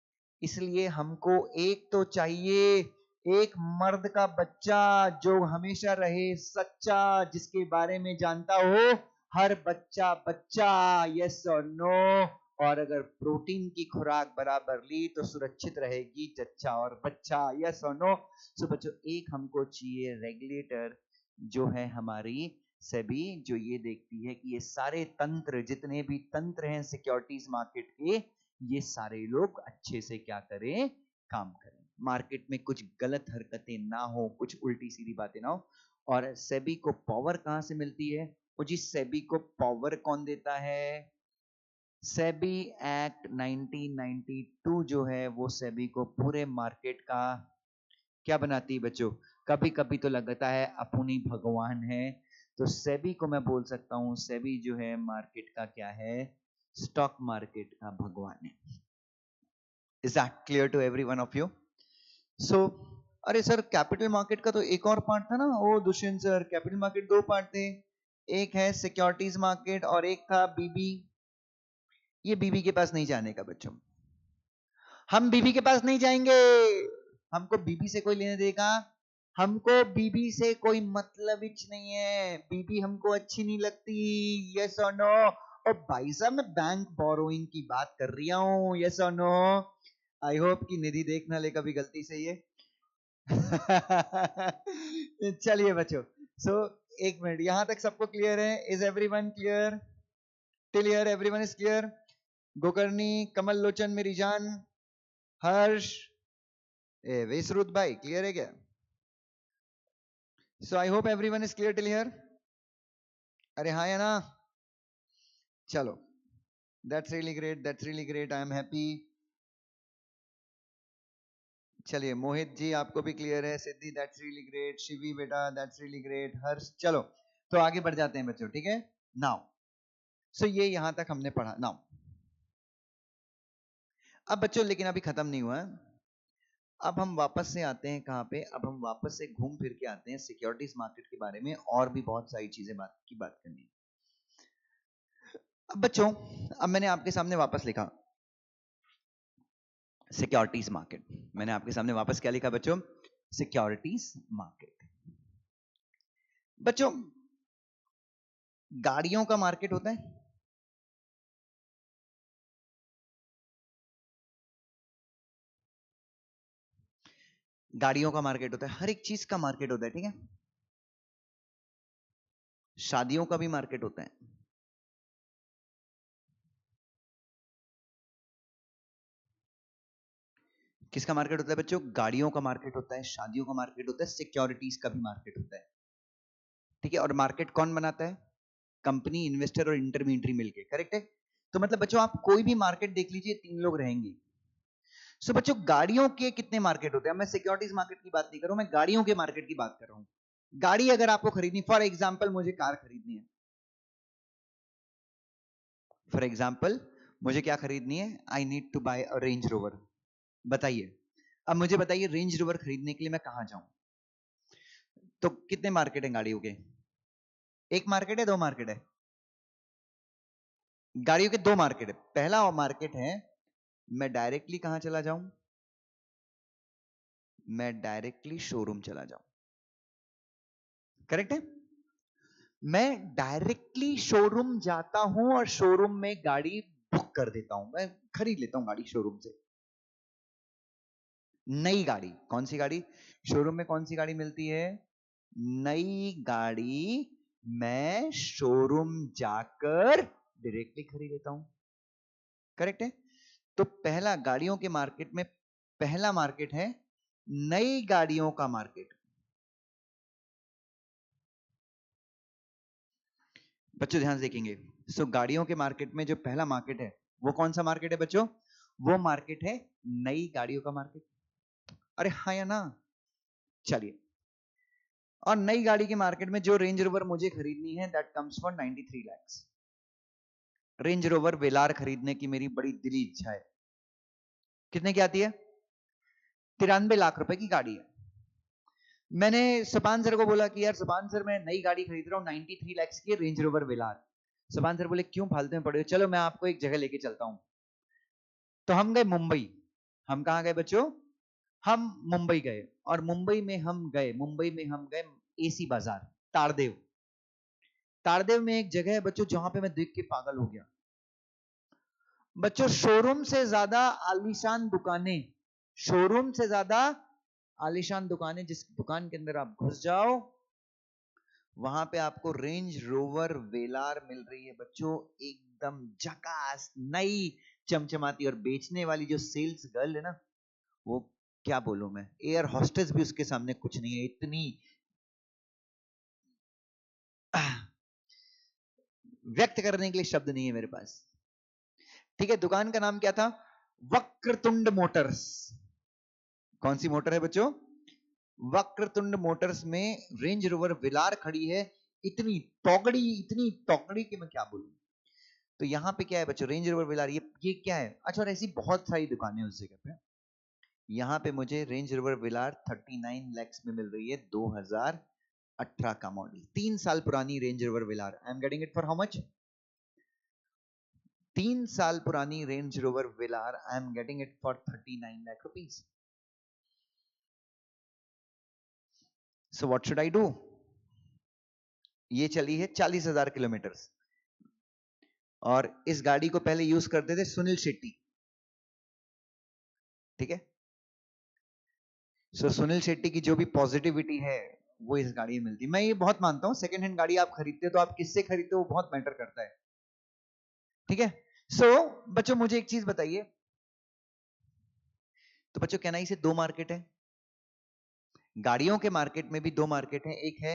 इसलिए हमको एक तो चाहिए, एक मर्द का बच्चा जो हमेशा रहे सच्चा, जिसके बारे में जानता हो हर बच्चा यस और नो। और अगर प्रोटीन की खुराक बराबर ली तो सुरक्षित रहेगी जच्चा और बच्चा, यस और नो। सो बच्चों एक हमको चाहिए रेगुलेटर जो है हमारी सेबी, जो ये देखती है कि ये सारे तंत्र, जितने भी तंत्र हैं सिक्योरिटीज मार्केट के, ये सारे लोग अच्छे से क्या करें, काम करें, मार्केट में कुछ गलत हरकतें ना हो, कुछ उल्टी सीधी बातें ना हो। और सेबी को पावर कहां से मिलती है? वो जी सेबी को पावर कौन देता है? सेबी एक्ट 1992 जो है वो सेबी को पूरे मार्केट का क्या बनाती है बच्चों? कभी कभी तो लगता है अपनी भगवान है। तो सेबी को मैं बोल सकता हूं, सेबी जो है मार्केट का क्या है? स्टॉक मार्केट का भगवान है। Is that clear to every one of you? So अरे सर कैपिटल मार्केट का तो एक और पार्ट था ना, वो दुष्यंत सर, कैपिटल मार्केट दो पार्ट थे, एक है सिक्योरिटीज मार्केट और एक था बीबी। ये बीबी के पास नहीं जाने का बच्चों, हम बीबी के पास नहीं जाएंगे। हमको बीबी से कोई लेने देगा? हमको बीबी से कोई मतलब ही नहीं है, बीबी हमको अच्छी नहीं लगती। यस और नो? और भाई साहब मैं बैंक बोरोइंग की बात कर रही हूँ। यस और नो? आई होप कि निधि देख ना ले कभी गलती से ये। चलिए बच्चों, सो एक मिनट, यहां तक सबको क्लियर है? Is everyone clear? Till here everyone is clear? Gokarni, Kamal Lochan, मेरी जान, हर्ष, विसरुत भाई क्लियर है क्या? So I hope everyone is clear till here. अरे हाँ या ना? चलो, that's really great, that's really great, I am happy. चलिए मोहित जी आपको भी क्लियर है, Siddhi that's really great, Shivi बेटा दैट्स रियली ग्रेट, हर्ष। चलो तो आगे बढ़ जाते हैं बच्चों, ठीक है? नाउ सो ये यहां तक हमने पढ़ा। नाउ अब बच्चों लेकिन अभी खत्म नहीं हुआ है। अब हम वापस से आते हैं कहां पे? अब हम वापस से घूम फिर के आते हैं सिक्योरिटीज मार्केट के बारे में, और भी बहुत सारी चीजें बात करनी है। अब बच्चों, अब मैंने आपके सामने वापस लिखा सिक्योरिटीज मार्केट। मैंने आपके सामने वापस क्या लिखा बच्चों? Securities market. बच्चों गाड़ियों का मार्केट होता है, गाड़ियों का मार्केट होता है, हर एक चीज का मार्केट होता है, ठीक है? शादियों का भी मार्केट होता है। किसका मार्केट होता है बच्चों? गाड़ियों का मार्केट होता है, शादियों का मार्केट होता है, सिक्योरिटीज का भी मार्केट होता है, ठीक है? और मार्केट कौन बनाता है? कंपनी, इन्वेस्टर और इंटरमीडियरी मिलके, करेक्ट है? तो मतलब बच्चों आप कोई भी मार्केट देख लीजिए, तीन लोग रहेंगे। सो बच्चों गाड़ियों के कितने मार्केट होते हैं? मैं सिक्योरिटीज मार्केट की बात नहीं कर रहा हूं, मैं गाड़ियों के मार्केट की बात कर रहा हूं। गाड़ी अगर आपको खरीदनी, फॉर एग्जाम्पल मुझे कार खरीदनी है, फॉर एग्जाम्पल मुझे क्या खरीदनी है? I need to buy a Range Rover. बताइए, अब मुझे बताइए रेंज रोवर खरीदने के लिए मैं कहां जाऊं? तो कितने मार्केट हैं गाड़ियों के? एक मार्केट है, दो मार्केट है? गाड़ियों के दो मार्केट है। पहला मार्केट है मैं डायरेक्टली कहां चला जाऊं? मैं डायरेक्टली शोरूम चला जाऊं, करेक्ट है? मैं डायरेक्टली शोरूम जाता हूं और शोरूम में गाड़ी बुक कर देता हूं, मैं खरीद लेता हूं गाड़ी शोरूम से। नई गाड़ी, कौन सी गाड़ी? शोरूम में कौन सी गाड़ी मिलती है? नई गाड़ी मैं शोरूम जाकर डायरेक्टली खरीद लेता हूं, करेक्ट है? तो पहला गाड़ियों के मार्केट में पहला मार्केट है नई गाड़ियों का मार्केट। बच्चों ध्यान से देखेंगे, सो गाड़ियों के मार्केट में जो पहला मार्केट है वो कौन सा मार्केट है बच्चों? वो मार्केट है नई गाड़ियों का मार्केट। अरे हाँ या ना? चलिए, और नई गाड़ी के मार्केट में जो रेंज रोवर मुझे खरीदनी है that comes for 93 lakhs। Range Rover Velar खरीदने की मेरी बड़ी दिली इच्छा है। कितने की आती है? 93 लाख रुपए की गाड़ी है। मैंने सुपान सर को बोला कि यार सुपान सर मैं नई गाड़ी खरीद रहा हूँ 93 lakhs की रेंज रोवर वेलार। सुपान सर बोले क्यों फालतू में पड़े हो, चलो मैं आपको एक जगह लेके चलता हूँ। तो हम गए मुंबई। हम कहाँ गए बच्चों? हम मुंबई गए, और मुंबई में हम गए एसी बाजार, तारदेव। तारदेव में एक जगह है बच्चों जहां पे मैं देख के पागल हो गया। बच्चों शोरूम से ज्यादा आलीशान दुकानें, शोरूम से ज्यादा आलीशान दुकानें, जिस दुकान के अंदर आप घुस जाओ वहां पे आपको रेंज रोवर वेलार मिल रही है बच्चों, एकदम झकास नई चमचमाती। और बेचने वाली जो सेल्स गर्ल है ना, वो क्या बोलूं मैं, एयर हॉस्टेस भी उसके सामने कुछ नहीं है, इतनी व्यक्त करने के लिए शब्द नहीं है मेरे पास। ठीक है, दुकान का नाम क्या था? वक्रतुंड मोटर्स। कौन सी मोटर है बच्चों? वक्रतुंड मोटर्स में रेंज रोवर विलार खड़ी है, इतनी तौगड़ी कि मैं क्या बोलूं। तो यहां पे क्या है बच्चों? Range rover Villar. ये क्या है? अच्छा, और ऐसी बहुत सारी दुकानें उस जगह पे। यहां पे मुझे रेंज रोवर विलार 39 lakhs में मिल रही है, 2018 का मॉडल, 3 साल पुरानी range rover Villar. I am getting it for how much? 3 साल पुरानी range rover Villar, I am getting it for 39 lakh rupees. So what should I do? ये चली है 40,000 किलोमीटर, और इस गाड़ी को पहले यूज करते थे सुनील शेट्टी। ठीक है, सो सुनील शेट्टी की जो भी पॉजिटिविटी है वो इस गाड़ी में मिलती है। मैं ये बहुत मानता हूं, सेकंड हैंड गाड़ी आप खरीदते हो तो आप किससे खरीदते हो वो बहुत मैटर करता है। ठीक है, सो बच्चों मुझे एक चीज बताइए, तो बच्चों केनाई से 2 मार्केट है, गाड़ियों के मार्केट में भी 2 मार्केट है। एक है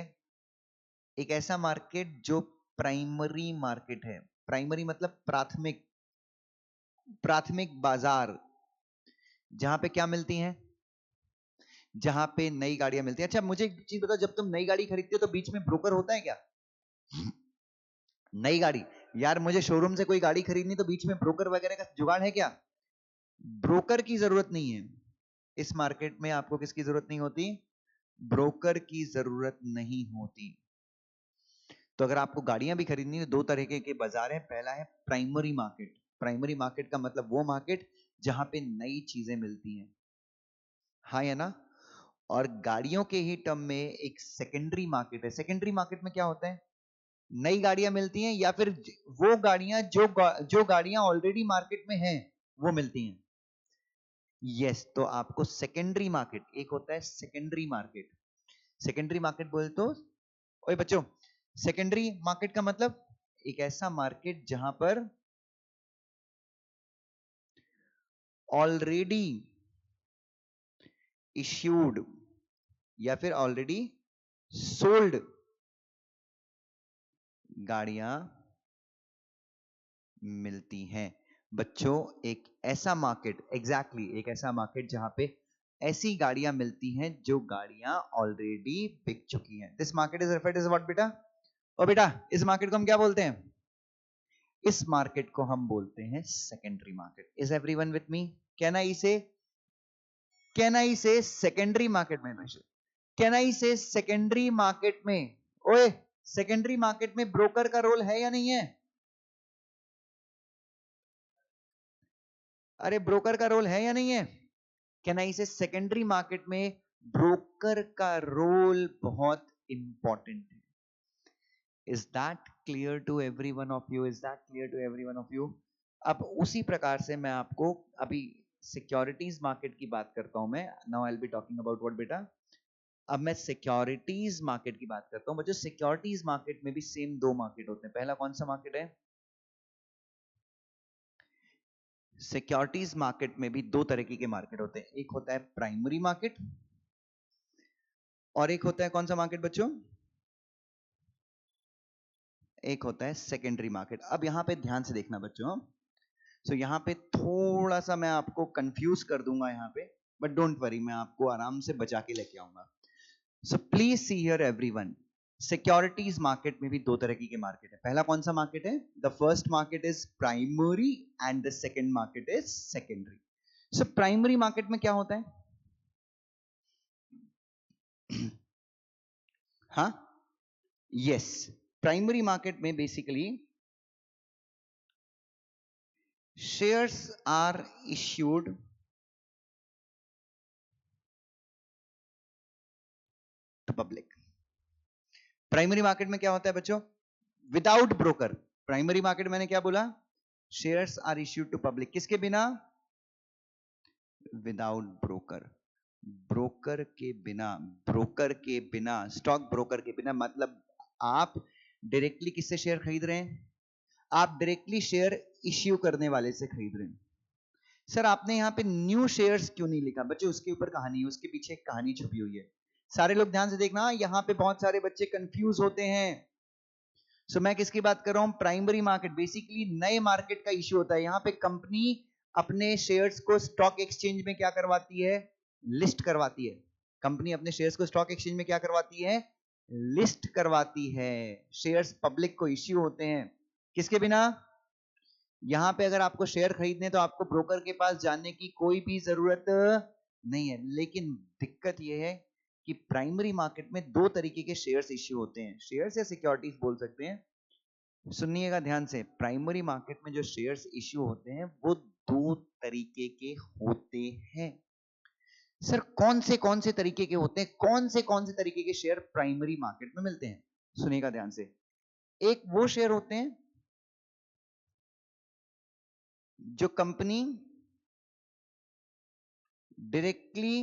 एक ऐसा मार्केट जो प्राइमरी मार्केट है। प्राइमरी मतलब प्राथमिक बाजार, जहां पे क्या मिलती हैं? जहां पे नई गाड़ियां मिलती हैं। अच्छा मुझे एक चीज बताओ, जब तुम नई गाड़ी खरीदते हो तो बीच में ब्रोकर होता है क्या? नई गाड़ी, यार मुझे शोरूम से कोई गाड़ी खरीदनी तो बीच में ब्रोकर वगैरह का जुगाड़ है क्या? ब्रोकर की जरूरत नहीं है इस मार्केट में। आपको किसकी जरूरत नहीं होती? ब्रोकर की जरूरत नहीं होती। तो अगर आपको गाड़ियां भी खरीदनी है, 2 तरह के बाजार है। पहला है प्राइमरी मार्केट। प्राइमरी मार्केट का मतलब वो मार्केट जहां पे नई चीजें मिलती हैं, हाँ या ना? और गाड़ियों के ही टर्म में एक सेकेंडरी मार्केट है। सेकेंडरी मार्केट में क्या होता है? नई गाड़ियां मिलती हैं, या फिर वो गाड़ियां जो गाड़ियां ऑलरेडी मार्केट में हैं वो मिलती हैं। यस, तो आपको सेकेंडरी मार्केट, एक होता है सेकेंडरी मार्केट। सेकेंडरी मार्केट बोले तो, ओए बच्चों, सेकेंडरी मार्केट का मतलब एक ऐसा मार्केट जहां पर ऑलरेडी इश्यूड या फिर ऑलरेडी सोल्ड गाड़ियां मिलती हैं। बच्चों एक ऐसा मार्केट, एग्जैक्टली एक ऐसा मार्केट जहां पे ऐसी गाड़ियां मिलती हैं जो गाड़ियां ऑलरेडी बिक चुकी हैं। This market is referred as what बेटा? ओ बेटा, इस मार्केट को हम क्या बोलते हैं? इस मार्केट को हम बोलते हैं secondary market. Is everyone with me? Can I say secondary market में? Can I say secondary market में? ओए, सेकेंडरी मार्केट में ब्रोकर का रोल है या नहीं है? अरे ब्रोकर का रोल है या नहीं है? Can I say secondary market में ब्रोकर का रोल बहुत इंपॉर्टेंट है। Is that clear to every one of you? Is that clear to every one of you? अब उसी प्रकार से मैं आपको अभी सिक्योरिटीज मार्केट की बात करता हूं। मैं now I will be talking about what बेटा? अब मैं सिक्योरिटीज मार्केट की बात करता हूं। बच्चों सिक्योरिटीज मार्केट में भी सेम 2 मार्केट होते हैं। पहला कौन सा मार्केट है? सिक्योरिटीज मार्केट में भी 2 तरह के मार्केट होते हैं। एक होता है प्राइमरी मार्केट, और एक होता है कौन सा मार्केट बच्चों? एक होता है सेकेंडरी मार्केट। अब यहां पे ध्यान से देखना बच्चों। सो यहां पे थोड़ा सा मैं आपको कंफ्यूज कर दूंगा यहां पे, बट डोंट वरी, मैं आपको आराम से बचा के लेके आऊंगा। So please see here everyone, securities market में भी 2 तरह के मार्केट है। पहला कौन सा मार्केट है? The first market is primary and the second market is secondary. So primary market में क्या होता है? हाँ, यस, प्राइमरी मार्केट में basically shares are issued to public. Primary market में क्या होता है बच्चों? Without broker. प्राइमरी मार्केट मैंने क्या बोला? Shares are issued to public. किसके बिना? Without broker. ब्रोकर के बिना, ब्रोकर के बिना, स्टॉक ब्रोकर के बिना। मतलब आप डायरेक्टली किससे शेयर खरीद रहे हैं? आप डायरेक्टली शेयर इश्यू करने वाले से खरीद रहे हैं। सर आपने यहाँ पे न्यू शेयर्स क्यों नहीं लिखा? बच्चे उसके ऊपर कहानी है, उसके पीछे एक कहानी छुपी हुई है। सारे लोग ध्यान से देखना, यहाँ पे बहुत सारे बच्चे कंफ्यूज होते हैं। सो मैं किसकी बात कर रहा हूं? Primary market. बेसिकली नए मार्केट का इश्यू होता है। यहां पे कंपनी अपने शेयर्स को स्टॉक एक्सचेंज में क्या करवाती है? लिस्ट करवाती है। कंपनी अपने शेयर्स को स्टॉक एक्सचेंज में क्या करवाती है? लिस्ट करवाती है। शेयर्स पब्लिक को इश्यू होते हैं किसके बिना? यहां पे अगर आपको शेयर खरीदने तो आपको ब्रोकर के पास जाने की कोई भी जरूरत नहीं है। लेकिन दिक्कत यह है कि प्राइमरी मार्केट में दो तरीके के शेयर्स इश्यू होते हैं। शेयर्स या सिक्योरिटीज बोल सकते हैं। सुनिएगा ध्यान से, प्राइमरी मार्केट में जो शेयर्स इश्यू होते हैं वो दो तरीके के होते हैं। सर कौन से तरीके के होते हैं? कौन से तरीके के शेयर प्राइमरी मार्केट में मिलते हैं? सुनिएगा ध्यान से। एक वो शेयर होते हैं जो कंपनी डायरेक्टली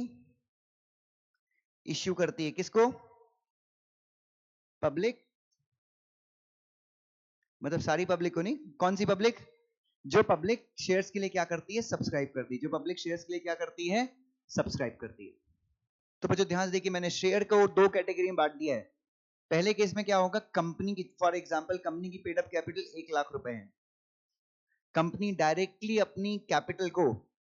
इश्यू करती है। किसको? पब्लिक, मतलब सारी पब्लिक को नहीं। कौन सी पब्लिक? जो पब्लिक शेयर्स के लिए क्या करती है? सब्सक्राइब करती है। जो पब्लिक शेयर्स के लिए क्या करती है? सब्सक्राइब करती है। तो बच्चों ध्यान से देखिए, मैंने शेयर को दो कैटेगरी में बांट दिया है। पहले केस में क्या होगा? कंपनी की, फॉर एग्जांपल कंपनी की पेड अप कैपिटल 1 लाख रुपए है। कंपनी डायरेक्टली अपनी कैपिटल को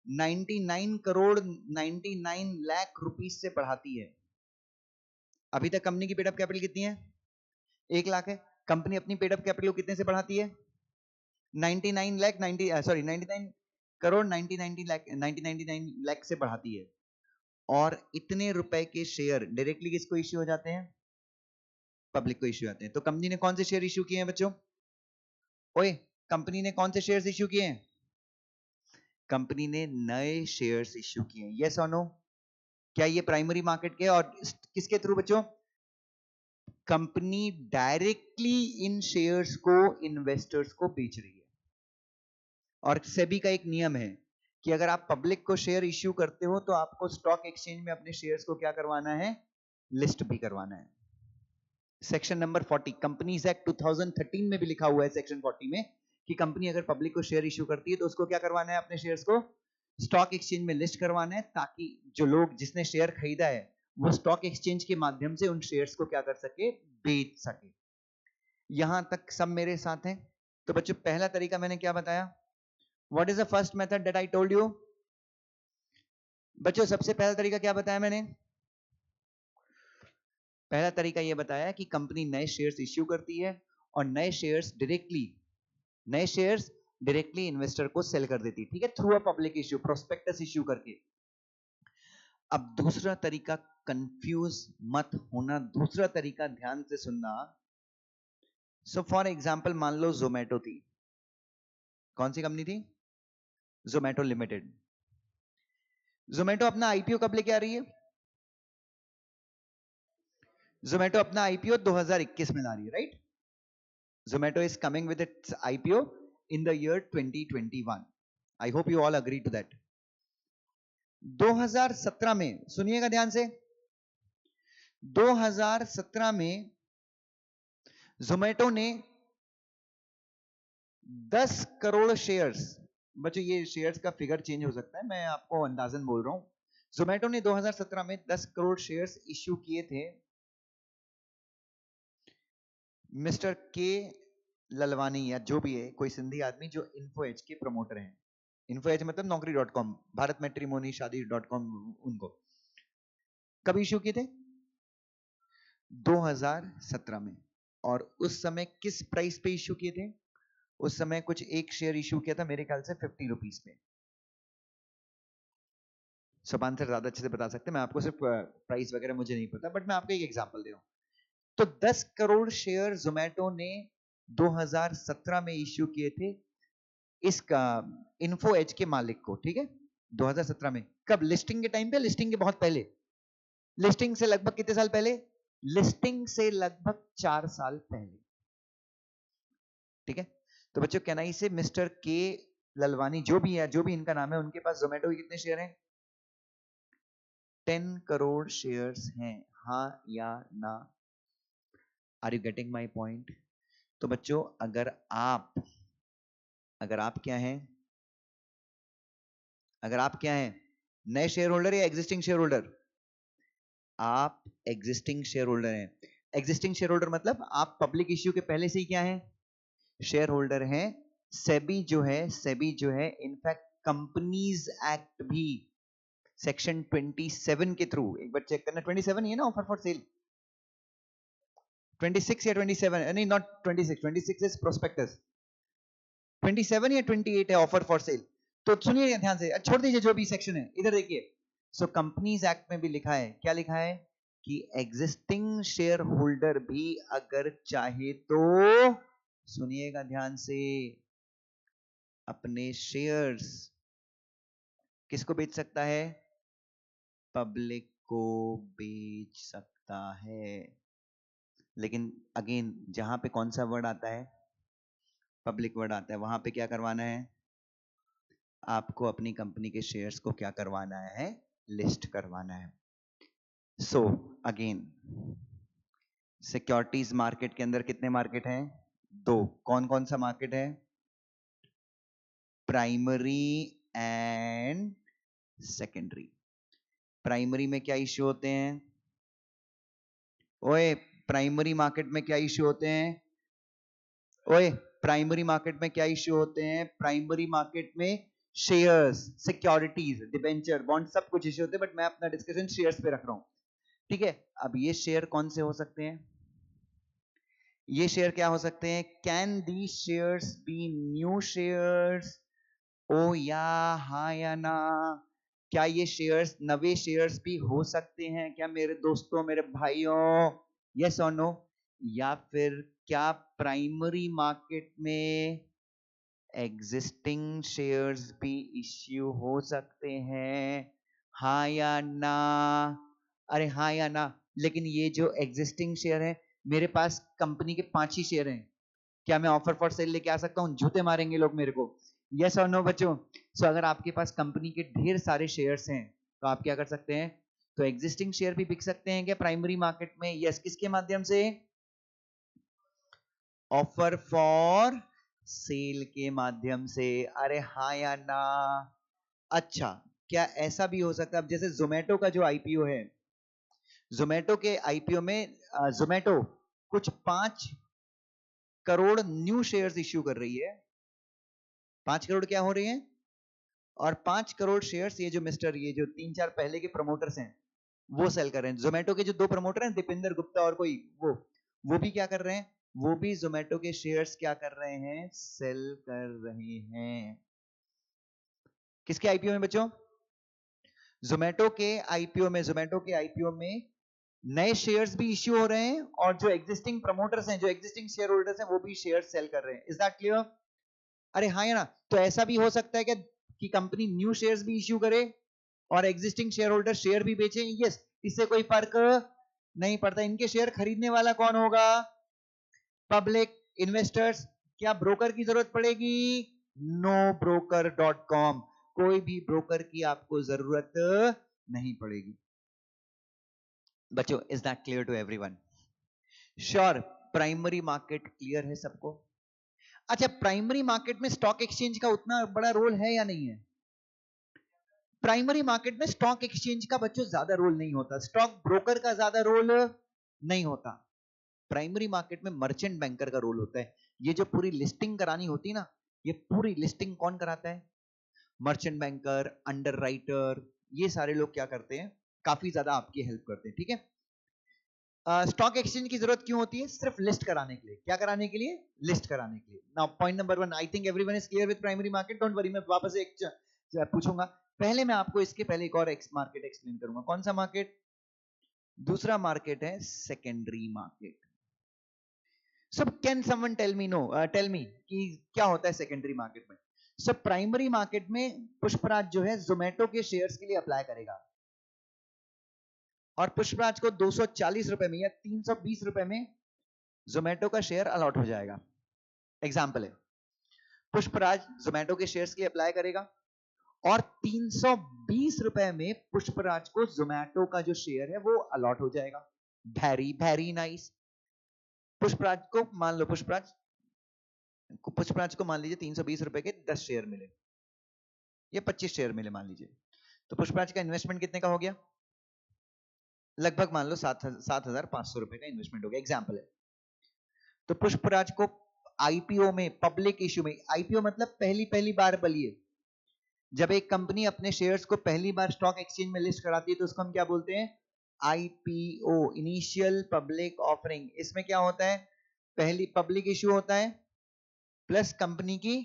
99 करोड़ 99 लाख रुपीस से बढ़ाती है। अभी तक कंपनी की पेड अप कैपिटल कितनी है? 1 लाख है। कंपनी अपनी पेड अप कैपिटल को कितने से बढ़ाती है? 99 लाख 99 करोड़ 99 लाख से बढ़ाती है। और इतने रुपए के शेयर डायरेक्टली किसको इश्यू हो जाते हैं? पब्लिक को इश्यू आते हैं। तो कंपनी ने कौन से शेयर इश्यू किए हैं बच्चों? ओए, कंपनी ने कौन से शेयर्स इश्यू किए हैं? कंपनी ने नए शेयर्स इश्यू किए हैं। यस और नो? क्या ये प्राइमरी मार्केट के? और किसके थ्रू बच्चों? कंपनी डायरेक्टली इन शेयर्स को इन्वेस्टर्स को बेच रही है। और सेबी का एक नियम है कि अगर आप पब्लिक को शेयर इश्यू करते हो तो आपको स्टॉक एक्सचेंज में अपने शेयर्स को क्या करवाना है? लिस्ट भी करवाना है। सेक्शन नंबर 40 कंपनीज एक्ट 2013 में भी लिखा हुआ है, सेक्शन 40 में, कि कंपनी अगर पब्लिक को शेयर इश्यू करती है तो उसको क्या करवाना है? अपने शेयर्स को स्टॉक एक्सचेंज में लिस्ट करवाना है, ताकि जो लोग, जिसने शेयर खरीदा है, वो स्टॉक एक्सचेंज के माध्यम से उन शेयर्स को क्या कर सके? बेच सके। यहां तक सब मेरे साथ हैं? तो बच्चों पहला तरीका मैंने क्या बताया? What is the first method that I told you? बच्चों सबसे पहला तरीका क्या बताया मैंने? पहला तरीका यह बताया कि कंपनी नए शेयर्स इश्यू करती है और नए शेयर्स डायरेक्टली इन्वेस्टर को सेल कर देती है। ठीक है, through a public issue, prospectus issue करके। अब दूसरा तरीका, कंफ्यूज मत होना, दूसरा तरीका ध्यान से सुनना। सो फॉर एग्जाम्पल मान लो जोमेटो थी। कौन सी कंपनी थी? जोमेटो लिमिटेड। जोमेटो अपना आईपीओ कब लेके आ रही है? जोमेटो अपना आईपीओ 2021 में ला रही है, right? Zomato is coming with its IPO in the year 2021. I hope you all agree to that. 2017 में, सुनिएगा ध्यान से, 2017 में जोमेटो ने 10 करोड़ शेयर्स, बच्चों ये शेयर्स का फिगर चेंज हो सकता है, मैं आपको अंदाजन बोल रहा हूं। जोमेटो ने 2017 में 10 करोड़ शेयर्स इश्यू किए थे मिस्टर के ललवानी, या जो भी है, कोई सिंधी आदमी जो इन्फो एज के प्रमोटर हैं। इन्फो एज मतलब नौकरी.com, भारत मैट्रिमोनी, शादी.com, उनको कब इश्यू किए थे? 2017 में। और उस समय किस प्राइस पे इश्यू किए थे? उस समय कुछ एक शेयर इश्यू किया था मेरे ख्याल से 50 रुपीस पे। सब आंसर ज्यादा अच्छे से बता सकते हैं, मैं आपको सिर्फ प्राइस वगैरह मुझे नहीं पता, बट मैं आपको एक एग्जांपल दे रहा हूं। तो 10 करोड़ शेयर जोमेटो ने 2017 में इश्यू किए थे इसका इन्फो एज के मालिक को। ठीक है, 2017 में। कब? लिस्टिंग के टाइम पे, लिस्टिंग के बहुत पहले। लिस्टिंग से लगभग कितने साल पहले? लिस्टिंग से लगभग 4 साल पहले। ठीक है, तो बच्चों कैन आई से मिस्टर के ललवानी, जो भी है, जो भी इनका नाम है, उनके पास जोमेटो के कितने शेयर हैं? 10 करोड़ शेयर्स हैं, हाँ या ना? Are you getting my point? तो बच्चों अगर आप क्या हैं, अगर आप क्या हैं, नए शेयर होल्डर या एग्जिस्टिंग शेयर होल्डर? आप एग्जिस्टिंग शेयर होल्डर हैं। एग्जिस्टिंग शेयर होल्डर मतलब आप पब्लिक इश्यू के पहले से ही क्या है, शेयर होल्डर हैं। सेबी जो है इनफैक्ट कंपनीज एक्ट भी सेक्शन 27 के थ्रू, एक बार चेक करना, 27 ही है ना ऑफर फॉर सेल, 26 या 27, नहीं नॉट 26, 26 इज प्रोस्पेक्टस, 27 या 28 है ऑफर फॉर सेल। तो सुनिए ध्यान से, छोड़ दीजिए जो भी सेक्शन है, इधर देखिए। सो कंपनीज एक्ट में भी लिखा है, क्या लिखा है कि एग्जिस्टिंग शेयर होल्डर भी अगर चाहे तो, सुनिएगा ध्यान से, अपने शेयर्स किसको बेच सकता है, पब्लिक को बेच सकता है। लेकिन अगेन जहां पे कौन सा वर्ड आता है, पब्लिक वर्ड आता है, वहां पे क्या करवाना है, आपको अपनी कंपनी के शेयर्स को क्या करवाना है, लिस्ट करवाना है। सो अगेन सिक्योरिटीज मार्केट के अंदर कितने मार्केट हैं, दो। कौन कौन सा मार्केट है, प्राइमरी एंड सेकेंडरी। प्राइमरी में क्या इश्यू होते हैं, ओए प्राइमरी मार्केट में क्या इश्यू होते हैं, ओए प्राइमरी मार्केट में क्या इश्यू होते हैं, प्राइमरी मार्केट में शेयर्स, सिक्योरिटीज, डिबेंचर, बॉन्ड, सब कुछ इश्यू होते हैं, बट मैं अपना डिस्कशन शेयर्स पे रख रहा हूं, ठीक है। अब ये शेयर कौन से हो सकते हैं, ये शेयर क्या हो सकते हैं, can the shares be new shares, ओ या हाँ या ना, क्या ये शेयर्स नवे शेयर्स भी हो सकते हैं क्या मेरे दोस्तों, मेरे भाइयों, यस और नो। या फिर क्या प्राइमरी मार्केट में एग्जिस्टिंग शेयर्स भी इश्यू हो सकते हैं, हाँ या ना, अरे हाँ या ना। लेकिन ये जो एग्जिस्टिंग शेयर है, मेरे पास कंपनी के 5 ही शेयर हैं, क्या मैं ऑफर फॉर सेल लेके आ सकता हूँ, जूते मारेंगे लोग मेरे को, यस और नो बच्चों। सो अगर आपके पास कंपनी के ढेर सारे शेयर्स हैं तो आप क्या कर सकते हैं, तो एग्जिस्टिंग शेयर भी बिक सकते हैं क्या प्राइमरी मार्केट में, यस, किसके माध्यम से, ऑफर फॉर सेल के माध्यम से, अरे हाँ या ना। अच्छा, क्या ऐसा भी हो सकता है, अब जैसे जोमेटो का जो आईपीओ है, जोमेटो के आईपीओ में जोमेटो कुछ 5 करोड़ न्यू शेयर्स इश्यू कर रही है, 5 करोड़ क्या हो रही है, और 5 करोड़ शेयर्स ये जो मिस्टर, ये जो 3-4 पहले के प्रमोटर्स हैं वो सेल कर रहे हैं। जोमेटो के जो 2 प्रमोटर हैं, दीपेंद्र गुप्ता और कोई, वो भी क्या कर रहे हैं, वो भी जोमेटो के शेयर्स क्या कर रहे हैं, सेल कर रहे हैं। किसके आईपीओ में बच्चों, जोमेटो के आईपीओ में, जोमेटो के आईपीओ में नए शेयर्स भी इश्यू हो रहे हैं, और जो एग्जिस्टिंग प्रमोटर्स हैं, जो एग्जिस्टिंग शेयर होल्डर्स हैं, वो भी शेयर सेल कर रहे हैं। इज दैट क्लियर, अरे हाँ या ना। तो ऐसा भी हो सकता है कि कंपनी न्यू शेयर्स भी इश्यू करे और एग्जिस्टिंग शेयर होल्डर शेयर भी बेचे, यस, इससे कोई फर्क नहीं पड़ता। इनके शेयर खरीदने वाला कौन होगा, पब्लिक इन्वेस्टर्स। क्या ब्रोकर की जरूरत पड़ेगी, नो ब्रोकर डॉट कॉम, कोई भी ब्रोकर की आपको जरूरत नहीं पड़ेगी बच्चों। Is that clear to everyone, sure, primary market clear है सबको। अच्छा, प्राइमरी मार्केट में स्टॉक एक्सचेंज का उतना बड़ा रोल है या नहीं है, प्राइमरी मार्केट में स्टॉक एक्सचेंज का बच्चों ज्यादा रोल नहीं होता, स्टॉक ब्रोकर का ज्यादा रोल नहीं होता। प्राइमरी मार्केट में मर्चेंट बैंकर का रोल होता है। ये जो पूरी लिस्टिंग करानी होती है ना, ये पूरी लिस्टिंग कौन कराता है, मर्चेंट बैंकर, अंडरराइटर, ये सारे लोग क्या करते हैं, काफी ज्यादा आपकी हेल्प करते हैं, ठीक है। स्टॉक एक्सचेंज की जरूरत क्यों होती है, सिर्फ लिस्ट कराने के लिए, क्या कराने के लिए, लिस्ट कराने के लिए। Now point number 1, I think everyone is clear with primary market, don't worry, मैं वापस एक पूछूंगा। पहले मैं आपको इसके पहले एक और मार्केट एक्सप्लेन करूंगा। कौन सा मार्केट, दूसरा मार्केट है सेकेंडरी मार्केट। सब can someone tell me, no tell me कि क्या होता है सेकेंडरी मार्केट में। सब प्राइमरी मार्केट में पुष्पराज जो है जोमेटो के शेयर्स के लिए अप्लाई करेगा, और पुष्पराज को 240 रुपए में या 320 रुपए में जोमेटो का शेयर अलॉट हो जाएगा। एग्जाम्पल है, पुष्पराज जोमेटो के शेयर्स के लिए अप्लाई करेगा, और 320 रुपए में पुष्पराज को जोमेटो का जो शेयर है वो अलॉट हो जाएगा। Very very nice. पुष्पराज को मान लो, पुष्पराज को मान लीजिए 320 रुपए के 10 शेयर मिले या 25 शेयर मिले मान लीजिए, तो पुष्पराज का इन्वेस्टमेंट कितने का हो गया, लगभग मान लो 7,500 रुपए का इन्वेस्टमेंट हो गया, एग्जाम्पल है। तो पुष्पराज को आईपीओ में, पब्लिक इश्यू में, आईपीओ मतलब पहली पहली बार बलिए, जब एक कंपनी अपने शेयर्स को पहली बार स्टॉक एक्सचेंज में लिस्ट कराती है तो उसको हम क्या बोलते हैं? IPO, initial public offering. इसमें क्या होता है? पहली पब्लिक इश्यू होता है प्लस कंपनी की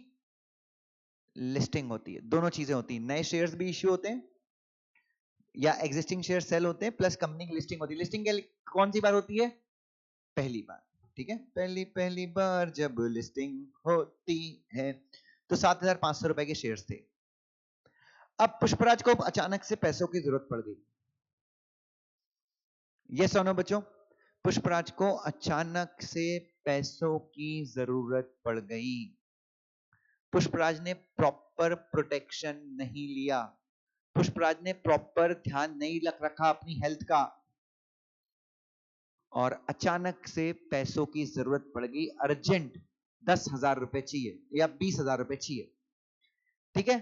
लिस्टिंग होती है, दोनों चीजें होती हैं। नए शेयर्स भी इश्यू होते हैं या एग्जिस्टिंग शेयर सेल होते हैं, प्लस कंपनी की लिस्टिंग होती है। लिस्टिंग कौन सी बार होती है? पहली बार, ठीक है, पहली पहली बार जब लिस्टिंग होती है। तो 7,500 रुपए के शेयर्स थे। अब पुष्पराज को अचानक से पैसों की जरूरत पड़ गई। ये सुनो बच्चों, पुष्पराज को अचानक से पैसों की जरूरत पड़ गई। पुष्पराज ने प्रॉपर प्रोटेक्शन नहीं लिया, पुष्पराज ने प्रॉपर ध्यान नहीं रखा अपनी हेल्थ का, और अचानक से पैसों की जरूरत पड़ गई। अर्जेंट 10,000 रुपए चाहिए या 20,000 रुपए चाहिए, ठीक है।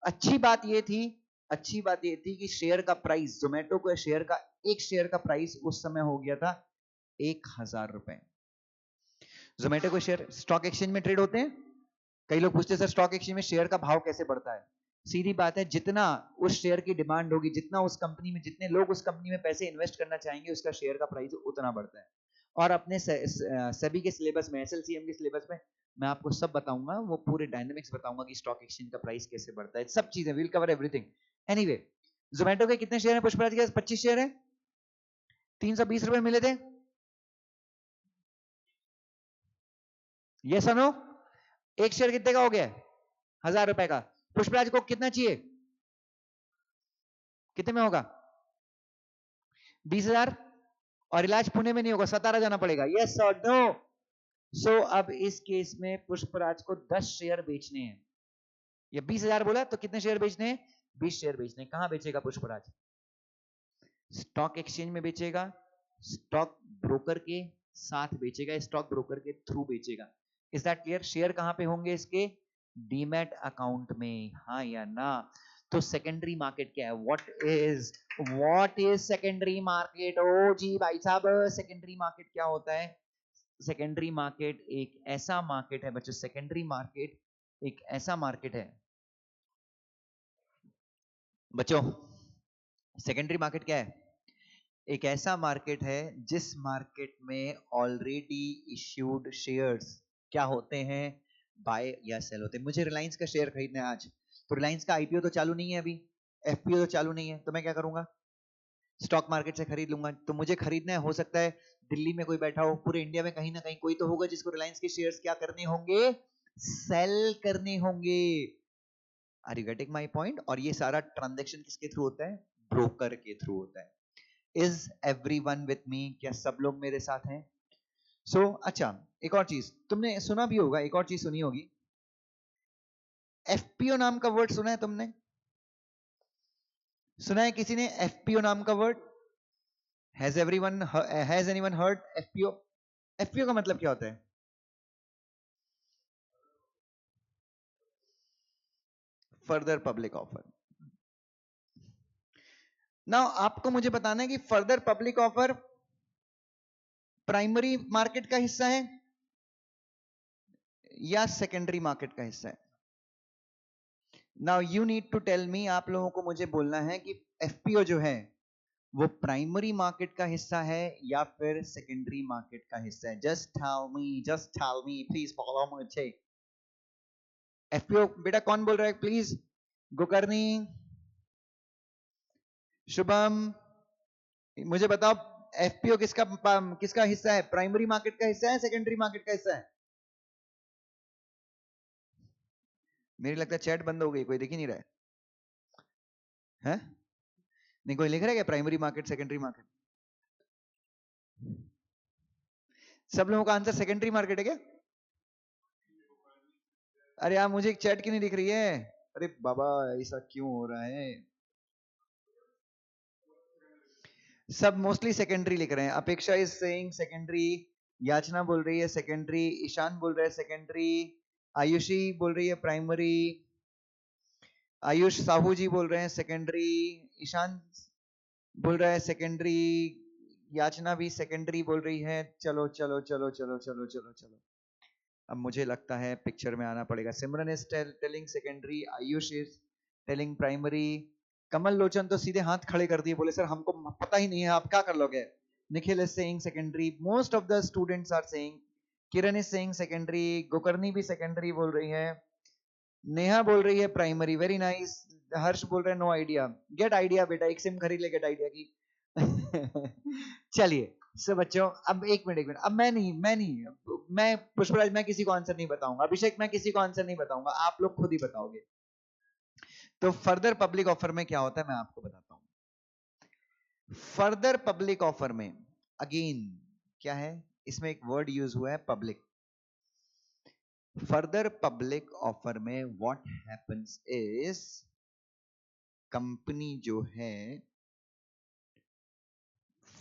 अच्छी बात यह थी कि शेयर का प्राइस, जोमेटो को शेयर का, एक शेयर का प्राइस उस समय हो गया था 1,000 रुपए। जोमेटो को शेयर स्टॉक एक्सचेंज में ट्रेड होते हैं। कई लोग पूछते हैं सर स्टॉक एक्सचेंज में शेयर का भाव कैसे बढ़ता है? सीधी बात है, जितना उस शेयर की डिमांड होगी, जितना उस कंपनी में, जितने लोग उस कंपनी में पैसे इन्वेस्ट करना चाहेंगे, उसका शेयर का प्राइस उतना बढ़ता है। और अपने सेबी के सिलेबस में, एसएलसीएम के सिलेबस में मैं आपको सब बताऊंगा, वो पूरे डायनेमिक्स बताऊंगा कि स्टॉक एक्सचेंज का प्राइस कैसे बढ़ता है, सब चीजें will cover everything. Anyway, Zomato के कितने शेयर हैं पुष्पराज के? 25 शेयर है, 320 रुपए मिले थे। ये सुनो, एक शेयर कितने का हो गया? 1,000 रुपए का। पुष्पराज को कितना चाहिए? कितने में होगा? 20,000। और इलाज पुणे में नहीं होगा, सतारा जाना पड़ेगा। यस और नो? सो अब इस केस में पुष्पराज को 10 शेयर बेचने हैं। ये 20,000 बोला तो कितने शेयर बेचने हैं? 20 शेयर बेचने। कहां बेचेगा पुष्पराज? स्टॉक एक्सचेंज में बेचेगा, स्टॉक ब्रोकर के साथ बेचेगा, स्टॉक ब्रोकर के थ्रू बेचेगा। Is that clear? शेयर कहां पे होंगे इसके? डीमैट अकाउंट में, हाँ या ना? तो सेकेंडरी मार्केट क्या है? What is secondary market? ओ जी भाई साहब, सेकेंडरी मार्केट क्या होता है? सेकेंडरी मार्केट एक ऐसा मार्केट है बच्चों, सेकेंडरी मार्केट एक ऐसा मार्केट है बच्चों, सेकेंडरी मार्केट क्या है? एक ऐसा मार्केट है जिस मार्केट में ऑलरेडी इश्यूड शेयर्स क्या होते हैं? बाय या सेल होते हैं। मुझे रिलायंस का शेयर खरीदना है आज, तो रिलायंस का आईपीओ तो चालू नहीं है अभी, एफपीओ तो चालू नहीं है, तो मैं क्या करूंगा? स्टॉक मार्केट से खरीद लूंगा। तो मुझे खरीदना है, हो सकता है दिल्ली में कोई बैठा हो, पूरे इंडिया में कहीं ना कहीं कोई तो होगा जिसको रिलायंस के शेयर्स क्या करने होंगे? सेल करने होंगे। Are you getting my point? और ये सारा ट्रांजेक्शन किसके थ्रू होता है? ब्रोकर के थ्रू होता है। Is everyone with me? क्या सब लोग मेरे साथ हैं? अच्छा, एक और चीज तुमने सुना भी होगा, एक और चीज सुनी होगी, एफपीओ नाम का वर्ड सुना है तुमने? सुना है किसी ने एफपीओ नाम का word? Has anyone heard FPO? FPO का मतलब क्या होता है? Further public offer. ना आपको मुझे बताना है कि further public offer primary market का हिस्सा है या सेकेंडरी मार्केट का हिस्सा है? Now you need to tell me, आप लोगों को मुझे बोलना है कि एफपीओ जो है वो प्राइमरी मार्केट का हिस्सा है या फिर सेकेंडरी मार्केट का हिस्सा है? Just tell me please, follow मुझे। एफपीओ बेटा कौन बोल रहा है प्लीज? गोकर्णी, शुभम, मुझे बताओ, एफपीओ किसका हिस्सा है? प्राइमरी मार्केट का हिस्सा है, सेकेंडरी मार्केट का हिस्सा है? मेरी लगता है चैट बंद हो गई, कोई दिख ही नहीं रहा है। नहीं कोई लिख रहा है क्या प्राइमरी मार्केट सेकेंडरी मार्केट? सब लोगों का आंसर सेकेंडरी मार्केट है क्या? अरे यार मुझे एक चैट क्यों नहीं दिख रही है? अरे बाबा ऐसा क्यों हो रहा है? सब मोस्टली सेकेंडरी लिख रहे हैं। अपेक्षा इज सेइंग सेकेंडरी, याचना बोल रही है सेकेंडरी, ईशान बोल रहा है सेकेंडरी, आयुषी बोल रही है प्राइमरी, आयुष साहू जी बोल रहे हैं सेकेंडरी, ईशान बोल रहा है सेकेंडरी, याचना भी सेकेंडरी बोल रही है। चलो चलो चलो चलो चलो चलो चलो, अब मुझे लगता है पिक्चर में आना पड़ेगा। Simran is telling secondary, Ayush is telling primary, Kamal Lochan तो सीधे हाथ खड़े कर दिए, बोले सर हमको पता ही नहीं है, आप क्या कर लोगे। Nikhil is saying secondary, most of the students are saying, Kiran is saying secondary, Gokarni भी सेकेंडरी बोल रही है, नेहा बोल रही है प्राइमरी, वेरी नाइस। हर्ष बोल रहे हैं नो आइडिया, गेट आइडिया बेटा, एक सिम खरीद ले गेट आइडिया की। चलिए सो बच्चों, अब एक मिनट, अब मैं पुष्पराज, मैं किसी को आंसर नहीं बताऊंगा, अभिषेक मैं किसी को आंसर नहीं बताऊंगा, आप लोग खुद ही बताओगे। तो फर्दर पब्लिक ऑफर में क्या होता है मैं आपको बताता हूं। फर्दर पब्लिक ऑफर में अगेन क्या है, इसमें एक वर्ड यूज हुआ है पब्लिक। फर्दर पब्लिक ऑफर में व्हाट हैपेंस इज, कंपनी जो है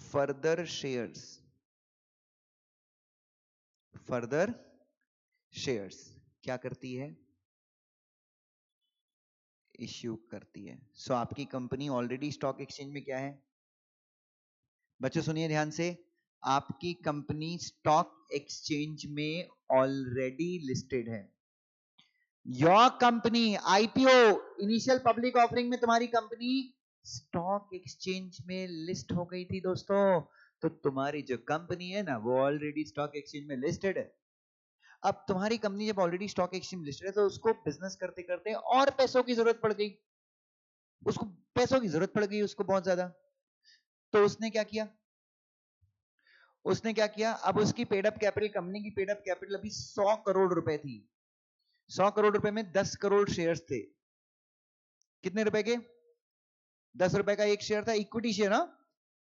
फर्दर शेयर्स क्या करती है, इश्यू करती है। सो आपकी कंपनी ऑलरेडी स्टॉक एक्सचेंज में क्या है बच्चों, सुनिए ध्यान से, आपकी कंपनी स्टॉक एक्सचेंज में ऑलरेडी लिस्टेड है। Your company IPO, initial public offering में तुम्हारी कंपनी स्टॉक एक्सचेंज में लिस्ट हो गई थी दोस्तों। तो तुम्हारी जो कंपनी है ना वो ऑलरेडी स्टॉक एक्सचेंज में लिस्टेड है। अब तुम्हारी कंपनी जब ऑलरेडी स्टॉक एक्सचेंज लिस्टेड है तो उसको बिजनेस करते करते और पैसों की जरूरत पड़ गई, उसको पैसों की जरूरत पड़ गई उसको बहुत ज्यादा। तो उसने क्या किया, अब उसकी पेडअप कैपिटल, कंपनी की पेडअप कैपिटल अभी 100 करोड़ रुपए थी। 100 करोड़ रुपए में 10 करोड़ शेयर्स थे। कितने रुपए के, 10 रुपए का एक शेयर था, इक्विटी शेयर। ना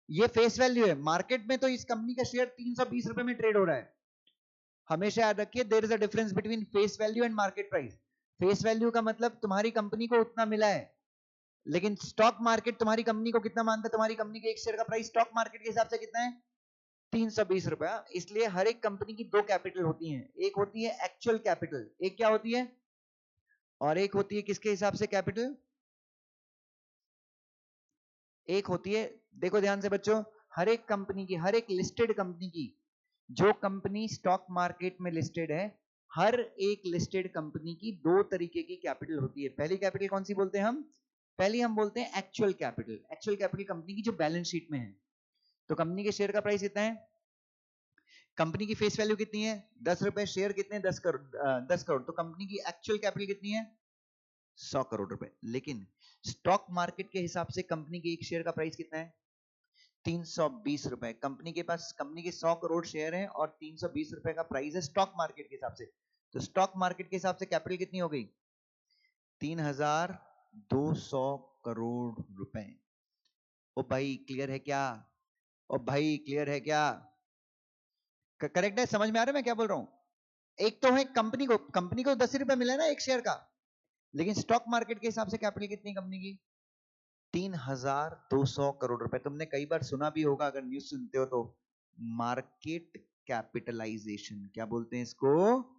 ये फेस वैल्यू है, मार्केट में तो इस कंपनी का शेयर 320 रुपए में ट्रेड हो रहा है। हमेशा याद रखिए, there is a difference between face value and market price. Face value का मतलब तुम्हारी कंपनी को उतना मिला है, लेकिन स्टॉक मार्केट तुम्हारी कंपनी को कितना मानता है, तुम्हारी कंपनी के एक शेयर का प्राइस स्टॉक मार्केट के हिसाब से कितना है, 320 रुपए। इसलिए हर एक कंपनी की दो कैपिटल होती हैं, एक होती है एक्चुअल कैपिटल, एक क्या होती है, और एक होती है किसके हिसाब से कैपिटल, एक होती है, देखो ध्यान से बच्चों, हर एक कंपनी की, हर एक लिस्टेड कंपनी की, जो कंपनी स्टॉक मार्केट में लिस्टेड है, हर एक लिस्टेड कंपनी की दो तरीके की कैपिटल होती है। पहली कैपिटल कौन सी बोलते हैं हम, पहली हम बोलते हैं actual capital. Actual capital company की जो बैलेंस शीट में है। तो कंपनी के शेयर का प्राइस कितना है, कंपनी की फेस वैल्यू कितनी है, 10 रुपए, शेयर कितने, 10 करोड़, 10 करोड़। तो कंपनी की एक्चुअल कैपिटल कितनी है, 100 करोड़ रुपए। लेकिन स्टॉक मार्केट के हिसाब से कंपनी के एक शेयर का प्राइस कितना है, 320 रुपए। कंपनी के पास, कंपनी के 100 करोड़ शेयर हैं और 320 रुपए का प्राइस है स्टॉक मार्केट के हिसाब से। तो स्टॉक मार्केट के हिसाब से कैपिटल कितनी हो गई, 3200 करोड़ रुपए। ओ भाई क्लियर है क्या, ओ भाई क्लियर है क्या, करेक्ट है, समझ में आ रहा है मैं क्या बोल रहा हूं। एक तो है कंपनी को 10 रुपए मिला ना एक शेयर का, लेकिन स्टॉक मार्केट के हिसाब से कैपिटल कितनी कंपनी की, 3200 करोड़ रुपए। तुमने कई बार सुना भी होगा अगर न्यूज सुनते हो तो, मार्केट कैपिटलाइजेशन, क्या बोलते हैं इसको,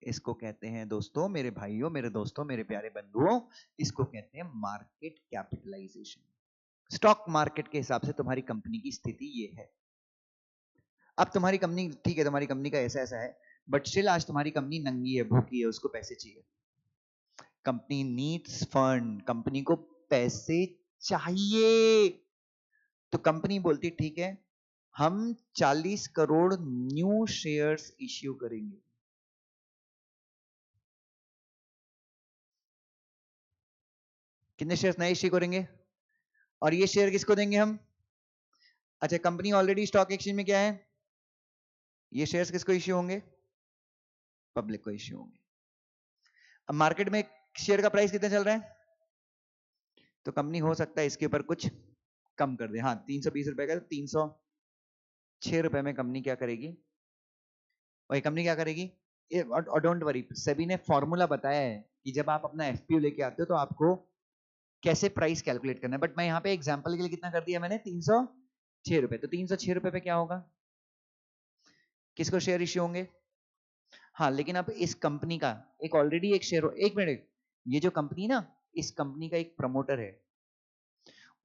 इसको कहते हैं दोस्तों, मेरे भाइयों, मेरे दोस्तों, मेरे प्यारे बंधुओं, इसको कहते हैं मार्केट कैपिटलाइजेशन। स्टॉक मार्केट के हिसाब से तुम्हारी कंपनी की स्थिति ये है। अब तुम्हारी कंपनी ठीक है, तुम्हारी कंपनी का ऐसा ऐसा है, बट स्टिल आज तुम्हारी कंपनी नंगी है, भूखी है, उसको पैसे चाहिए। कंपनी नीड्स फंड, कंपनी को पैसे चाहिए। तो कंपनी बोलती ठीक है, हम 40 करोड़ न्यू शेयर्स इश्यू करेंगे। कितने शेयर्स नए इश्यू करेंगे, और ये शेयर किसको देंगे हम, अच्छा कंपनी ऑलरेडी स्टॉक एक्सचेंज में क्या है, ये शेयर्स किसको इश्यू होंगे, पब्लिक को इश्यू होंगे। अब मार्केट में शेयर का प्राइस कितना चल रहा है, तो कंपनी हो सकता है इसके ऊपर कुछ कम कर दे। हाँ 320 रुपए का, 306 रुपए में कंपनी क्या करेगी, वही कंपनी क्या करेगी, और डोंट वरी, सेबी ने फॉर्मूला बताया है कि जब आप अपना एफपीओ लेके आते हो तो आपको कैसे प्राइस कैलकुलेट करना है। बट मैं यहाँ पे एग्जांपल के लिए कितना कर दिया मैंने, 306 रुपए। तो 306 रुपए पे क्या होगा, किसको शेयर इश्यू होंगे, हाँ लेकिन अब इस कंपनी का एक ऑलरेडी एक शेयर, एक मिनट, ये जो कंपनी ना, इस कंपनी का एक प्रमोटर है,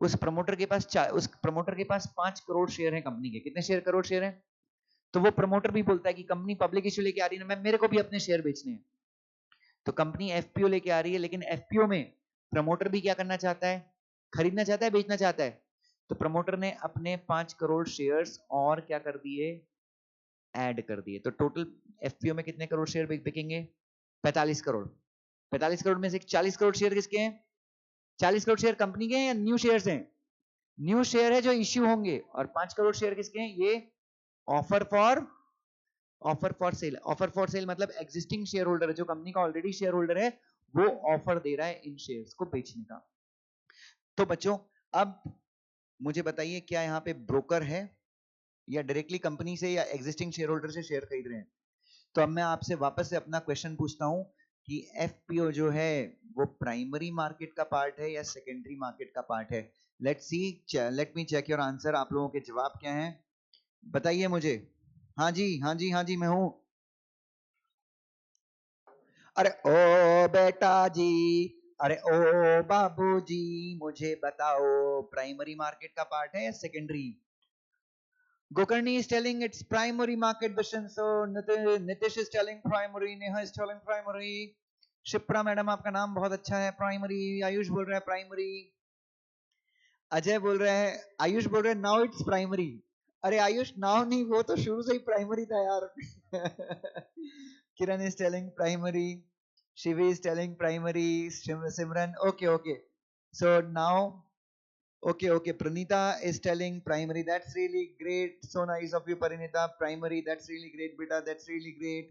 उस प्रमोटर के पास 5 करोड़ शेयर है कंपनी के। कितने शेयर करोड़ शेयर है? तो वो प्रमोटर भी बोलता है कि कंपनी पब्लिक इश्यू लेके आ रही है ना, मेरे को भी अपने शेयर बेचने हैं। तो कंपनी एफपीओ लेके आ रही है, लेकिन एफपीओ में प्रमोटर भी क्या करना चाहता है? खरीदना चाहता है, बेचना चाहता है। तो प्रमोटर ने अपने 5 करोड़ शेयर्स और क्या कर दिए? ऐड कर दिए। तो टोटल एफपीओ में कितने करोड़ शेयर बिकेंगे? 45 करोड़। 45 करोड़ में से 40 करोड़ शेयर किसके हैं? 40 करोड़ शेयर कंपनी के हैं या न्यू शेयर्स हैं? न्यू शेयर है जो इश्यू होंगे। और 5 करोड़ शेयर किसके हैं? ये offer for sale. Offer for sale मतलब एग्जिस्टिंग शेयर होल्डर है, जो कंपनी का ऑलरेडी शेयर होल्डर है, वो ऑफर दे रहा है इन शेयर्स को बेचने का। तो बच्चों अब मुझे बताइए, क्या यहाँ पे ब्रोकर है या डायरेक्टली कंपनी से या एग्जिस्टिंग शेयर होल्डर से शेयर खरीद रहे हैं? तो अब मैं आपसे वापस से अपना क्वेश्चन पूछता हूं कि एफपीओ जो है वो प्राइमरी मार्केट का पार्ट है या सेकेंडरी मार्केट का पार्ट है? Let me check your answer. आप लोगों के जवाब क्या हैं बताइए मुझे। हाँ जी, हाँ जी, हाँ जी, मैं हूं। अरे ओ बेटा जी, अरे ओ बाबूजी, मुझे बताओ प्राइमरी मार्केट का पार्ट है या secondary? Gokarni is telling it's primary market, Bishanso. Nitish is telling primary, Neha is telling primary. Shipra madam आपका नाम बहुत अच्छा है, प्राइमरी। आयुष बोल रहा है प्राइमरी। अजय बोल रहा है, आयुष बोल रहा है नाउ इट्स प्राइमरी। अरे आयुष नाउ नहीं, वो तो शुरू से ही प्राइमरी था यार। Kiran is telling primary, Shivi is telling primary, Simran okay okay. So now okay, Pranita is telling primary. That's really great, so nice of you Pranita. Primary, that's really great beta, that's really great.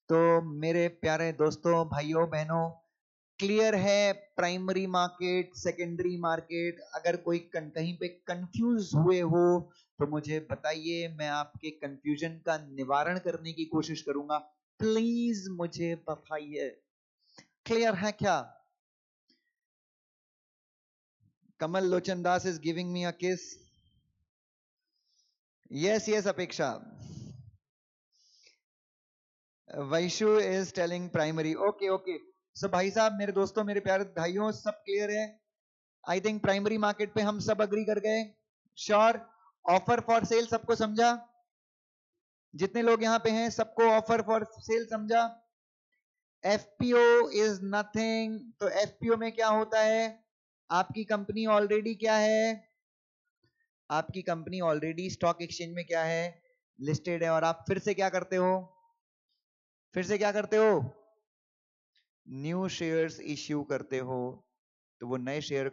तो मेरे प्यारे दोस्तों, भाइयों बहनों, क्लियर है प्राइमरी मार्केट सेकेंडरी मार्केट? अगर कोई कहीं पे कंफ्यूज हुए हो तो मुझे बताइए, मैं आपके कंफ्यूजन का निवारण करने की कोशिश करूंगा। प्लीज मुझे बताइए, क्लियर है क्या? कमल Lochan Das is giving me a kiss. Yes, yes, Apeksha. Vaishu is telling primary. Okay, okay. So भाई साहब, मेरे दोस्तों, मेरे प्यारे भाइयों, सब क्लियर है? आई थिंक प्राइमरी मार्केट पे हम सब अग्री कर गए। श्योर? ऑफर फॉर सेल सबको समझा? जितने लोग यहाँ पे हैं सबको ऑफर फॉर सेल समझा? FPO is nothing. तो एफपीओ में क्या होता है? आपकी कंपनी ऑलरेडी क्या है? आपकी कंपनी ऑलरेडी स्टॉक एक्सचेंज में क्या है? लिस्टेड है। और आप फिर से क्या करते हो? फिर से क्या करते हो? न्यू शेयर्स इश्यू करते हो। तो वो नए शेयर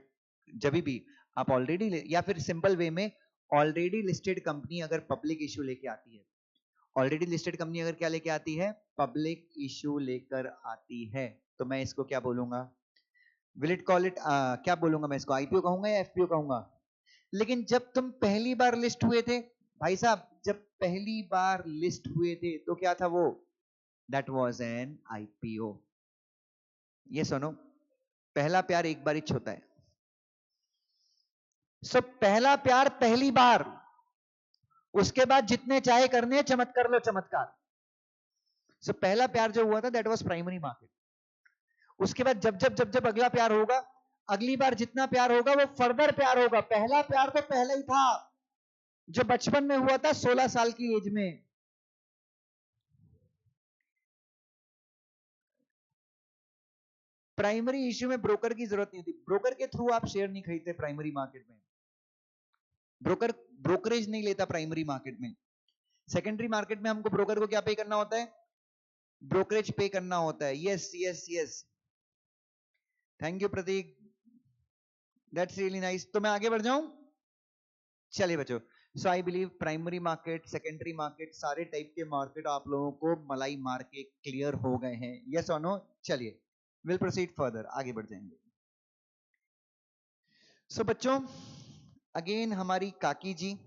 जब भी आप ऑलरेडी, या फिर सिंपल वे में, ऑलरेडी लिस्टेड कंपनी अगर पब्लिक इश्यू लेके आती है, ऑलरेडी लिस्टेड कंपनी अगर क्या लेके आती है? पब्लिक इश्यू लेकर आती है, तो मैं इसको क्या बोलूंगा? विल इट कॉल इट, क्या बोलूंगा मैं इसको? आईपीओ कहूंगा या एफपीओ कहूंगा? लेकिन जब तुम पहली बार लिस्ट हुए थे भाई साहब, जब पहली बार लिस्ट हुए थे तो क्या था वो? That was an IPO. ये सुनो, पहला प्यार एक बार ही होता है। सो पहला प्यार पहली बार, उसके बाद जितने चाहे करने चमत्कार लो चमत्कार। सो पहला प्यार जो हुआ था दैट वाज प्राइमरी मार्केट। उसके बाद जब जब जब जब अगला प्यार होगा, अगली बार जितना प्यार होगा वो फर्दर प्यार होगा। पहला प्यार तो पहले ही था, जो बचपन में हुआ था 16 साल की एज में। प्राइमरी इश्यू में ब्रोकर की जरूरत नहीं थी। ब्रोकर के थ्रू आप शेयर नहीं खरीदते प्राइमरी मार्केट में। ब्रोकर ब्रोकरेज नहीं लेता प्राइमरी मार्केट में। सेकेंडरी मार्केट में हमको ब्रोकर को क्या पे करना होता है? ब्रोकरेज पे करना होता है। Yes yes yes, thank you Prateek, that's really nice. तो मैं आगे बढ़ जाऊं? चलिए बच्चों, so I believe primary market secondary market सारे टाइप के मार्केट आप लोगों को मलाई मार के क्लियर हो गए हैं। यस और नो? चलिए विल प्रोसीड फर्दर, आगे बढ़ जाएंगे। सो बच्चों, अगेन हमारी काकी जी,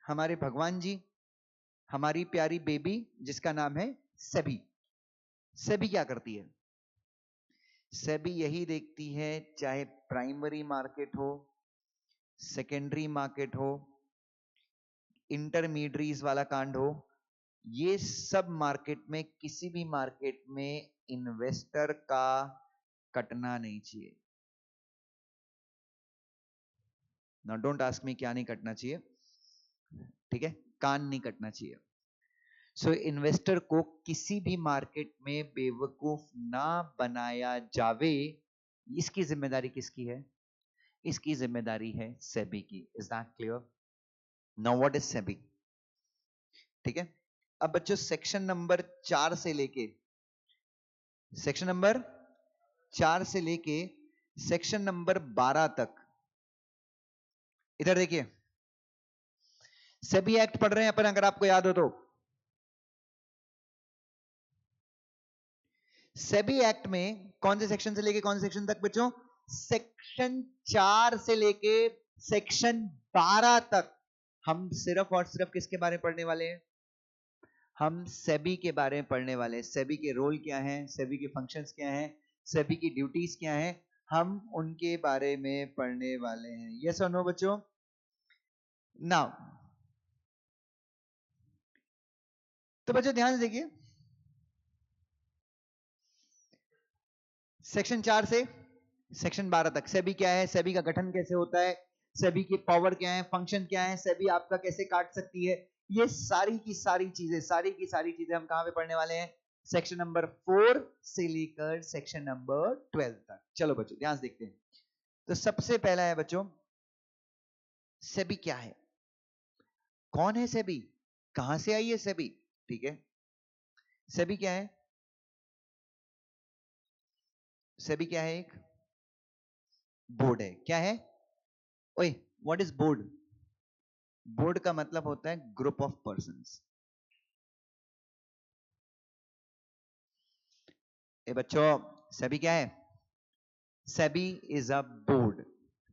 हमारे भगवान जी, हमारी प्यारी बेबी जिसका नाम है सेबी। सेबी क्या करती है? सेबी यही देखती है, चाहे प्राइमरी मार्केट हो, सेकेंडरी मार्केट हो, इंटरमीडियरीज वाला कांड हो, ये सब मार्केट में, किसी भी मार्केट में इन्वेस्टर का कटना नहीं चाहिए। नाउ डोंट आस्क मी क्या नहीं कटना चाहिए, ठीक है, कान नहीं कटना चाहिए। सो इन्वेस्टर को किसी भी मार्केट में बेवकूफ ना बनाया जावे, इसकी जिम्मेदारी किसकी है? इसकी जिम्मेदारी है सेबी की। Is that clear? Now what is SEBI? ठीक है, अब बच्चों सेक्शन नंबर 4 से लेके सेक्शन नंबर 12 तक, इधर देखिए, सेबी एक्ट पढ़ रहे हैं अपन, अगर आपको याद हो तो। सेबी एक्ट में कौन से सेक्शन से लेके कौन से सेक्शन तक बच्चों? सेक्शन 4 से लेके सेक्शन 12 तक हम सिर्फ और सिर्फ किसके बारे में पढ़ने वाले हैं? हम सेबी के बारे में पढ़ने वाले हैं। सेबी के रोल क्या हैं, सेबी के फंक्शंस क्या हैं, सेबी की ड्यूटीज क्या हैं, हम उनके बारे में पढ़ने वाले हैं। यस और नो बच्चों? नाउ तो बच्चों ध्यान से देखिए, सेक्शन 4 से सेक्शन 12 तक सेबी क्या है, सेबी का गठन कैसे होता है, सेबी की पावर क्या है, फंक्शन क्या है, सेबी आपका कैसे काट सकती है, ये सारी की सारी चीजें हम कहां पे पढ़ने वाले हैं? सेक्शन नंबर 4 से लेकर सेक्शन नंबर 12 तक। चलो बच्चों ध्यान से देखते हैं। तो सबसे पहला है बच्चों, सेबी क्या है, कौन है सेबी, कहां से आई है सेबी? ठीक है, सेबी क्या है? सेबी क्या है? एक बोर्ड है। क्या है? ओए, व्हाट इज बोर्ड? बोर्ड का मतलब होता है ग्रुप ऑफ पर्संस। ए बच्चों, सेबी क्या है? SEBI is a board,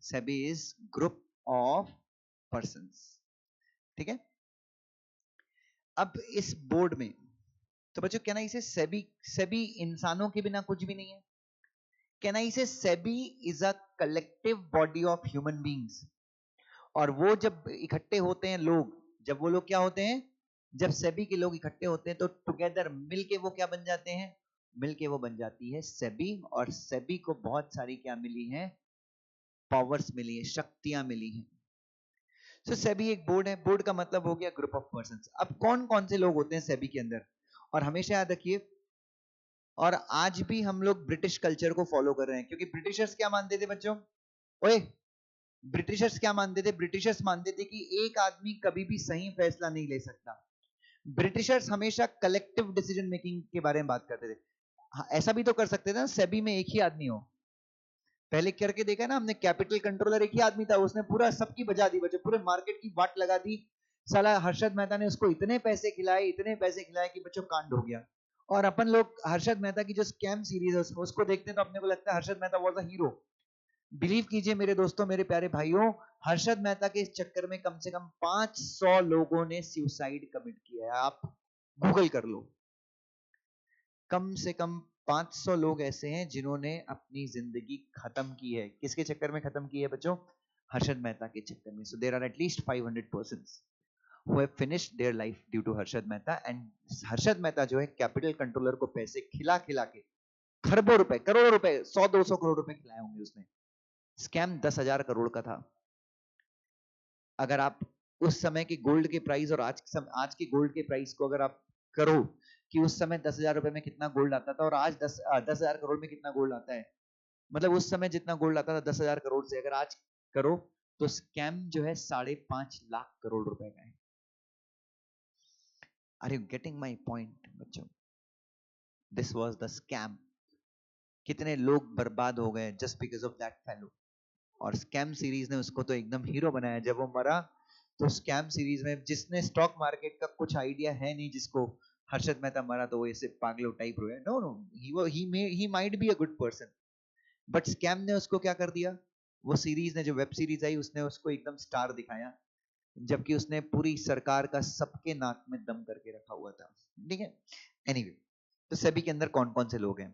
SEBI is group of persons. ठीक है, अब इस बोर्ड में, तो बच्चों कहना इसे सेबी, सेबी इंसानों के बिना कुछ भी नहीं है। कहना इसे SEBI is a collective body of human beings. और वो जब इकट्ठे होते हैं लोग, जब वो लोग क्या होते हैं, जब सेबी के लोग इकट्ठे होते हैं तो टुगेदर मिलके वो क्या बन जाते हैं? मिलके वो बन जाती है सेबी। और सेबी को बहुत सारी क्या मिली है? पावर्स मिली है, शक्तियां मिली हैं। सो सेबी एक बोर्ड है, बोर्ड का मतलब हो गया ग्रुप ऑफ पर्संस। अब कौन कौन से लोग होते हैं सेबी के अंदर? और हमेशा याद रखिए, और आज भी हम लोग ब्रिटिश कल्चर को फॉलो कर रहे हैं, क्योंकि ब्रिटिशर्स क्या मानते थे बच्चों? ओए, ब्रिटिशर्स क्या मानते थे? ब्रिटिशर्स मानते थे कि एक आदमी कभी भी सही फैसला नहीं ले सकता। ब्रिटिशर्स हमेशा कलेक्टिव डिसीजन मेकिंग के बारे में बात करते थे। हाँ, ऐसा भी तो कर सकते थे ना, सेबी में एक ही आदमी हो। पहले करके देखा ना हमने, कैपिटल कंट्रोलर एक ही आदमी था, उसने पूरा सबकी बजा दी बच्चों, पूरे मार्केट की वाट लगा दी। साला हर्षद मेहता ने उसको इतने पैसे खिलाए कि बच्चों कांड हो गया। और अपन लोग हर्षद मेहता की जो स्कैम सीरीज है उसको देखते हैं तो अपने को लगता है Harshad Mehta was a hero. Believe कीजिए मेरे दोस्तों, मेरे प्यारे भाइयों, हर्षद मेहता के इस चक्कर में कम से कम 500 लोगों ने सुसाइड कमिट किया है। आप गूगल कर लो, कम से कम 500 लोग ऐसे हैं जिन्होंने अपनी जिंदगी खत्म की है। किसके चक्कर में खत्म की है बच्चों? हर्षद मेहता के चक्कर में। So there are at least 500 persons who have finished their life due to Harshad Mehta. And Harshad Mehta जो है कैपिटल कंट्रोलर को पैसे खिला खिला के खरबों रुपए, करोड़ों रुपए, 100-200 करोड़ रुपए खिलाए होंगे उसने। स्कैम 10,000 करोड़ का था। अगर आप उस समय के गोल्ड के प्राइस और आज के गोल्ड के प्राइस को अगर आप करो कि उस समय 10,000 रुपए में कितना गोल्ड आता था और आज 10,000 करोड़ में कितना गोल्ड आता है, मतलब उस समय जितना गोल्ड आता था 10,000 करोड़ से, अगर आज करो तो स्कैम जो है 5.5 लाख करोड़ रुपए का है। Are you getting my point बच्चों? This was the scam. कितने लोग बर्बाद हो गए just because of that fellow. और स्कैम सीरीज ने उसको तो एकदम हीरो बनाया। जब वो मरा तो स्कैम सीरीज में जिसने स्टॉक मार्केट का कुछ आइडिया है नहीं, जिसको हर्षद मेहता मरा तो वो ऐसे पागलो टाइप हो गया। No no, he might be a good person, but scam ने उसको क्या कर दिया? वो सीरीज ने, जो वेब सीरीज आई, उसने उसको एकदम स्टार दिखाया, जबकि उसने पूरी सरकार का सबके नाक में दम करके रखा हुआ था। ठीक है, एनीवे, तो सेबी के अंदर कौन कौन से लोग हैं?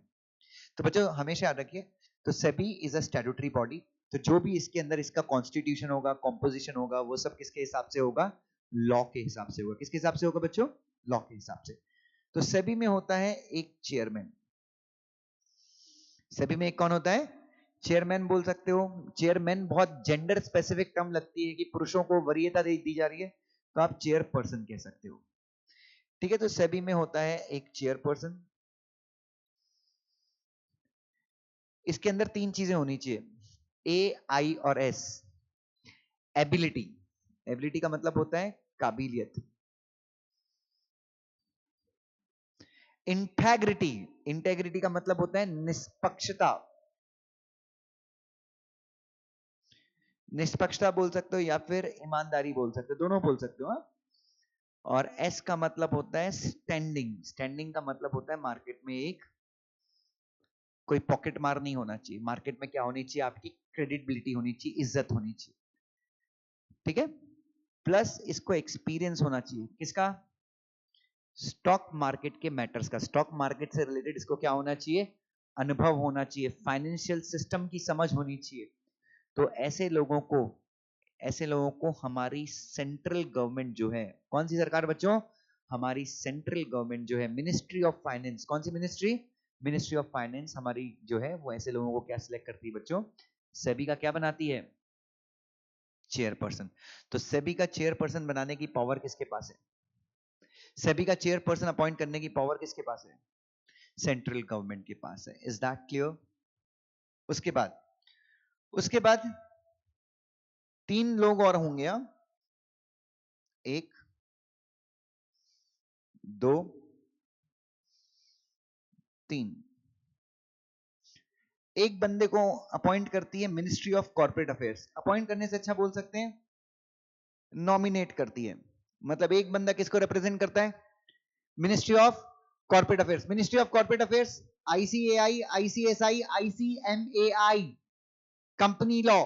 तो बच्चों हमेशा याद रखिए, तो SEBI is a statutory body. तो जो भी इसके अंदर इसका कॉन्स्टिट्यूशन होगा, कॉम्पोजिशन होगा, वो सब किसके हिसाब से होगा? लॉ के हिसाब से होगा। किसके हिसाब से होगा बच्चों? लॉ के हिसाब से। तो सेबी में होता है एक चेयरमैन। सेबी में एक कौन होता है? चेयरमैन बोल सकते हो। चेयरमैन बहुत जेंडर स्पेसिफिक टर्म लगती है कि पुरुषों को वरीयता दी जा रही है, तो आप चेयरपर्सन कह सकते हो। ठीक है, तो सेबी में होता है एक चेयरपर्सन। इसके अंदर तीन चीजें होनी चाहिए, ए, आई और एस। एबिलिटी, एबिलिटी का मतलब होता है काबिलियत। इंटेग्रिटी, इंटेग्रिटी का मतलब होता है निष्पक्षता। निष्पक्षता बोल सकते हो या फिर ईमानदारी बोल सकते हो, दोनों बोल सकते हो। और एस का मतलब होता है स्टैंडिंग। स्टैंडिंग का मतलब होता है मार्केट में एक कोई पॉकेट मार नहीं होना चाहिए। मार्केट में क्या होनी चाहिए, आपकी क्रेडिबिलिटी होनी चाहिए, इज्जत होनी चाहिए। ठीक है, प्लस इसको एक्सपीरियंस होना चाहिए। किसका? स्टॉक मार्केट के मैटर्स का। स्टॉक मार्केट से रिलेटेड इसको क्या होना चाहिए? अनुभव होना चाहिए, फाइनेंशियल सिस्टम की समझ होनी चाहिए। तो ऐसे लोगों को हमारी सेंट्रल गवर्नमेंट जो है, कौन सी सरकार बच्चों? हमारी सेंट्रल गवर्नमेंट जो है, मिनिस्ट्री ऑफ फाइनेंस। कौन सी मिनिस्ट्री? मिनिस्ट्री ऑफ फाइनेंस हमारी जो है वो ऐसे लोगों को क्या सिलेक्ट करती है बच्चों? सेबी का क्या बनाती है? चेयरपर्सन। तो सेबी का चेयरपर्सन बनाने की पावर किसके पास है? सेबी का चेयरपर्सन अपॉइंट करने की पावर किसके पास है? सेंट्रल गवर्नमेंट के पास है। Is that clear? उसके बाद तीन लोग और होंगे। एक, दो, तीन। एक बंदे को अपॉइंट करती है ministry of corporate affairs. Appoint करने से अच्छा बोल सकते हैं नॉमिनेट करती है। मतलब एक बंदा किसको रिप्रेजेंट करता है? Ministry of corporate affairs. Ministry of corporate affairs, ICAI, ICSI, ICMAI, company law,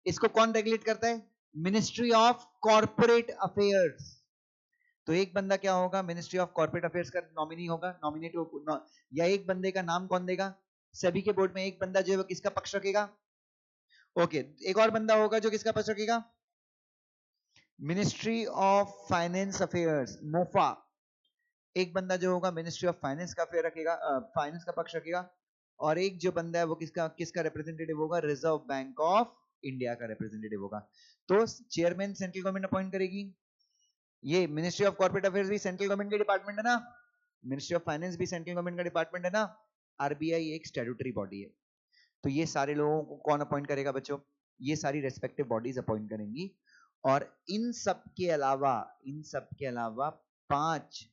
इसको कौन रेगुलेट करता है? Ministry of corporate affairs. तो एक बंदा क्या होगा? मिनिस्ट्री ऑफ कॉर्पोरेट अफेयर्स का नॉमिनी होगा, नॉमिनेट हो, या एक बंदे का नाम कौन देगा? सभी के बोर्ड में एक बंदा जो है वो किसका पक्ष रखेगा? ओके, एक और बंदा होगा जो किसका पक्ष रखेगा? Ministry of finance affairs, MOFA. एक बंदा जो होगा मिनिस्ट्री ऑफ फाइनेंस का अफेयर रखेगा, फाइनेंस का पक्ष रखेगा। और एक जो बंदा है वो किसका किसका रिप्रेजेंटेटिव होगा? रिजर्व बैंक ऑफ इंडिया का रिप्रेजेंटेटिव होगा। तो चेयरमैन सेंट्रल गवर्नमेंट अपॉइंट करेगी। ये मिनिस्ट्री ऑफ कॉर्पोरेट अफेयर्स भी सेंट्रल गवर्नमेंट के डिपार्टमेंट है ना, मिनिस्ट्री ऑफ फाइनेंस भी सेंट्रल गवर्नमेंट का डिपार्टमेंट है ना, आरबीआई एक स्टैट्यूटरी बॉडी है। तो ये सारे लोगों को कौन अपॉइंट करेगा बच्चों? ये सारी रेस्पेक्टिव बॉडीज अपॉइंट करेंगी। और इन सब के अलावा 5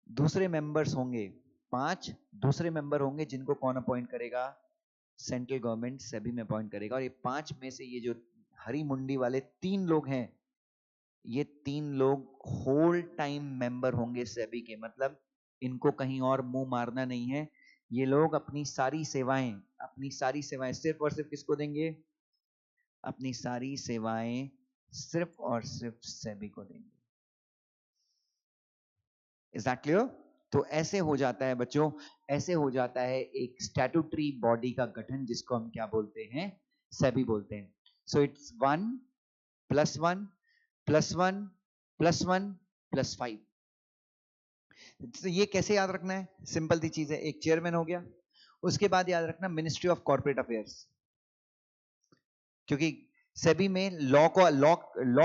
दूसरे मेंबर्स होंगे। 5 दूसरे मेंबर होंगे जिनको कौन अपॉइंट करेगा? सेंट्रल गवर्नमेंट सेबी में अपॉइंट करेगा। और ये 5 में से ये जो हरी मुंडी वाले 3 लोग हैं, ये 3 लोग होल टाइम मेंबर होंगे सेबी के। मतलब इनको कहीं और मुंह मारना नहीं है। ये लोग अपनी सारी सेवाएं सिर्फ और सिर्फ किसको देंगे? अपनी सारी सेवाएं सिर्फ और सिर्फ सेबी को देंगे। Is that clear? तो ऐसे हो जाता है बच्चों, ऐसे हो जाता है एक स्टैट्यूटरी बॉडी का गठन, जिसको हम क्या बोलते हैं? सेबी बोलते हैं। So it's 1 + 1 + 1 + 1 + 5। तो ये कैसे याद रखना है? सिंपल सी चीज है, एक चेयरमैन हो गया, उसके बाद याद रखना मिनिस्ट्री ऑफ कॉर्पोरेट अफेयर्स। क्योंकि सेबी में लॉ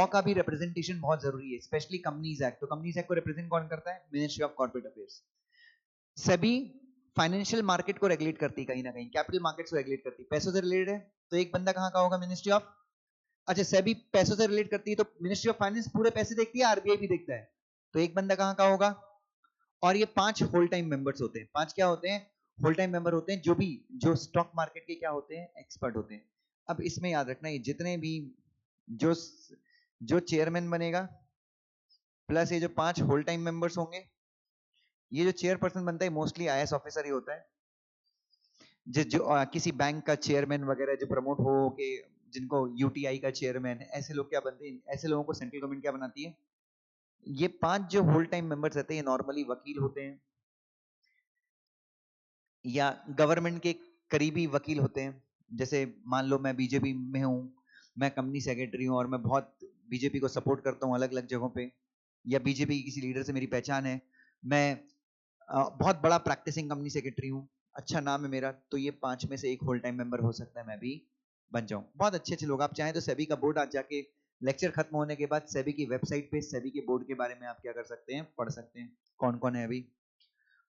का भी रिप्रेजेंटेशन बहुत जरूरी है, स्पेशली कंपनीज एक्ट। तो कंपनीज एक्ट को रिप्रेजेंट कौन करता है? Ministry of corporate affairs. SEBI financial market को रेगुलेट करती है, कहीं ना कहीं कैपिटल मार्केट्स को रेगुलेट करती है, पैसों से रिलेटेड है। तो एक बंदा कहां का होगा? मिनिस्ट्री ऑफ, अच्छा सेबी पैसों से रिलेट करती है तो मिनिस्ट्री ऑफ फाइनेंस पूरे पैसे देखती है, आरबीआई भी देखता है। तो एक बंदा कहां का होगा? और ये 5 होल टाइम मेंबर्स होते हैं। 5 क्या होते हैं? होल टाइम मेंबर होते हैं, जो स्टॉक मार्केट के क्या होते हैं? एक्सपर्ट होते हैं। अब इसमें याद रखना, ये जितने भी जो जो चेयरमैन बनेगा प्लस ये जो 5 होल टाइम मेंबर्स होंगे, ये जो चेयरपर्सन बनता है मोस्टली आईएएस ऑफिसर ही होता है। जो किसी बैंक का चेयरमैन वगैरह जो प्रमोट हो के, जिनको यूटीआई का चेयरमैन, ऐसे लोग क्या बनते हैं? ऐसे लोगों को सेंट्रल गवर्नमेंट क्या बनाती है? ये 5 जो होल टाइम मेंबर्स रहते हैं, ये नॉर्मली वकील होते हैं या गवर्नमेंट के करीबी वकील होते हैं। जैसे मान लो मैं बीजेपी में हूँ, मैं कंपनी सेक्रेटरी हूँ और मैं बहुत बीजेपी को सपोर्ट करता हूँ अलग अलग जगहों पे, या बीजेपी की किसी लीडर से मेरी पहचान है, मैं बहुत बड़ा प्रैक्टिसिंग कंपनी सेक्रेटरी हूँ, अच्छा नाम है मेरा, तो ये 5 में से एक होल टाइम मेंबर हो सकता है, मैं भी बन जाऊं। बहुत अच्छे अच्छे लोग, आप चाहें तो सेबी का बोर्ड आज जाके लेक्चर खत्म होने के बाद सेबी की वेबसाइट पे सेबी के बोर्ड के बारे में आप क्या कर सकते हैं, पढ़ सकते हैं कौन कौन है अभी।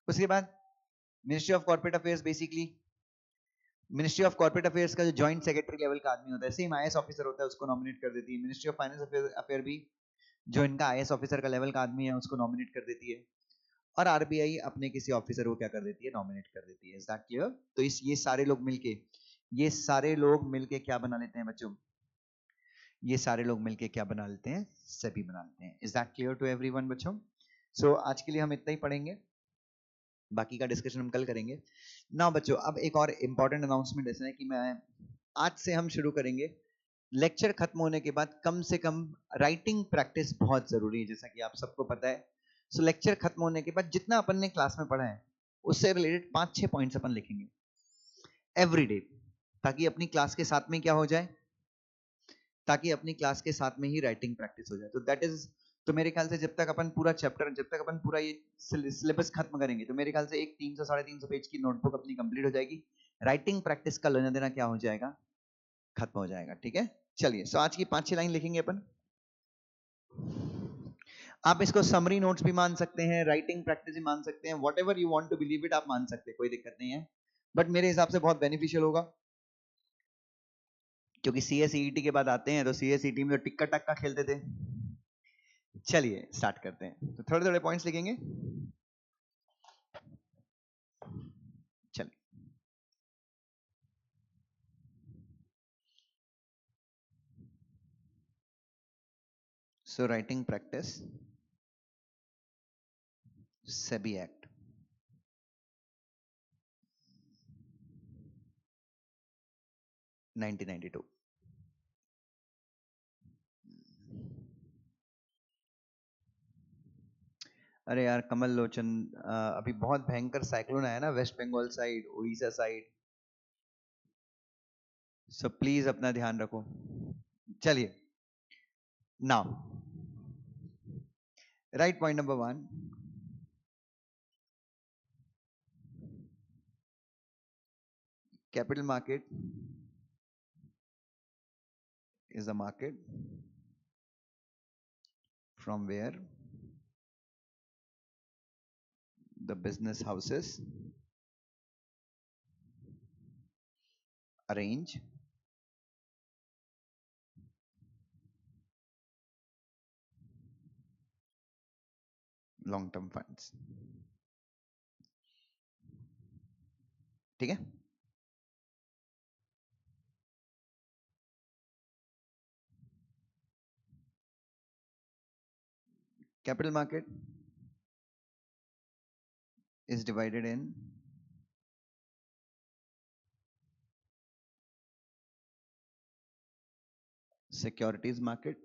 उसके बाद ministry of corporate affairs, basically ministry of corporate affairs का जो जॉइंट सेक्रेटरी लेवल का आदमी होता है, सेम आईएएस ऑफिसर होता है, उसको नॉमिनेट कर देती है। मिनिस्ट्री ऑफ फाइनेंस अफेयर भी जो इनका आईएएस ऑफिसर का लेवल का आदमी है उसको नॉमिनेट कर देती है। और आरबीआई अपने किसी ऑफिसर को क्या कर देती है, नॉमिनेट कर देती है। Is that clear? तो इस ये सारे लोग मिलके क्या बना लेते हैं बच्चों, ये सारे लोग मिलके क्या बना लेते हैं, सेबी बना लेते हैं। Is that clear to everyone बच्चों? सो आज के लिए हम इतना ही पढ़ेंगे, बाकी का डिस्कशन हम कल करेंगे ना बच्चों। अब एक और इंपॉर्टेंट अनाउंसमेंट ऐसा है कि मैं आज से हम शुरू करेंगे, लेक्चर खत्म होने के बाद कम से कम राइटिंग प्रैक्टिस बहुत जरूरी है, जैसा कि आप सबको पता है। सो लेक्चर खत्म होने के बाद जितना अपन ने क्लास में पढ़ा है उससे रिलेटेड 5-6 पॉइंट्स अपन लिखेंगे एवरी डे, ताकि अपनी क्लास के साथ में क्या हो जाए, ताकि अपनी क्लास के साथ में ही राइटिंग प्रैक्टिस हो जाए। तो दैट इज, तो मेरे ख्याल से जब तक अपन पूरा चैप्टर, जब तक अपन पूरा ये सिलेबस खत्म करेंगे, तो मेरे ख्याल से एक 300 350 पेज की नोटबुक अपनी कंप्लीट हो जाएगी। राइटिंग प्रैक्टिस का लेना देना क्या हो जाएगा, खत्म हो जाएगा। ठीक है, चलिए। सो आज की 5-6 लाइन लिखेंगे अपन। आप इसको समरी नोट्स भी मान सकते हैं, राइटिंग प्रैक्टिस भी मान सकते हैं, whatever you want to believe it आप मान सकते हैं, कोई दिक्कत नहीं है। बट मेरे हिसाब से बहुत बेनिफिशियल होगा, क्योंकि सीएसईटी के बाद आते हैं तो सीएसईटी में तो टिक्का टक्का खेलते थे। चलिए स्टार्ट करते हैं, तो थोड़े थोड़े पॉइंट्स लिखेंगे। चलिए, so writing practice, SEBI act 1992। अरे यार कमल लोचन, अभी बहुत भयंकर साइक्लोन आया ना West Bengal side, Orissa side, so please अपना ध्यान रखो। चलिए, now right point number 1, capital market is a market from where the business houses arrange long term funds। ठीक है, capital market is divided in securities market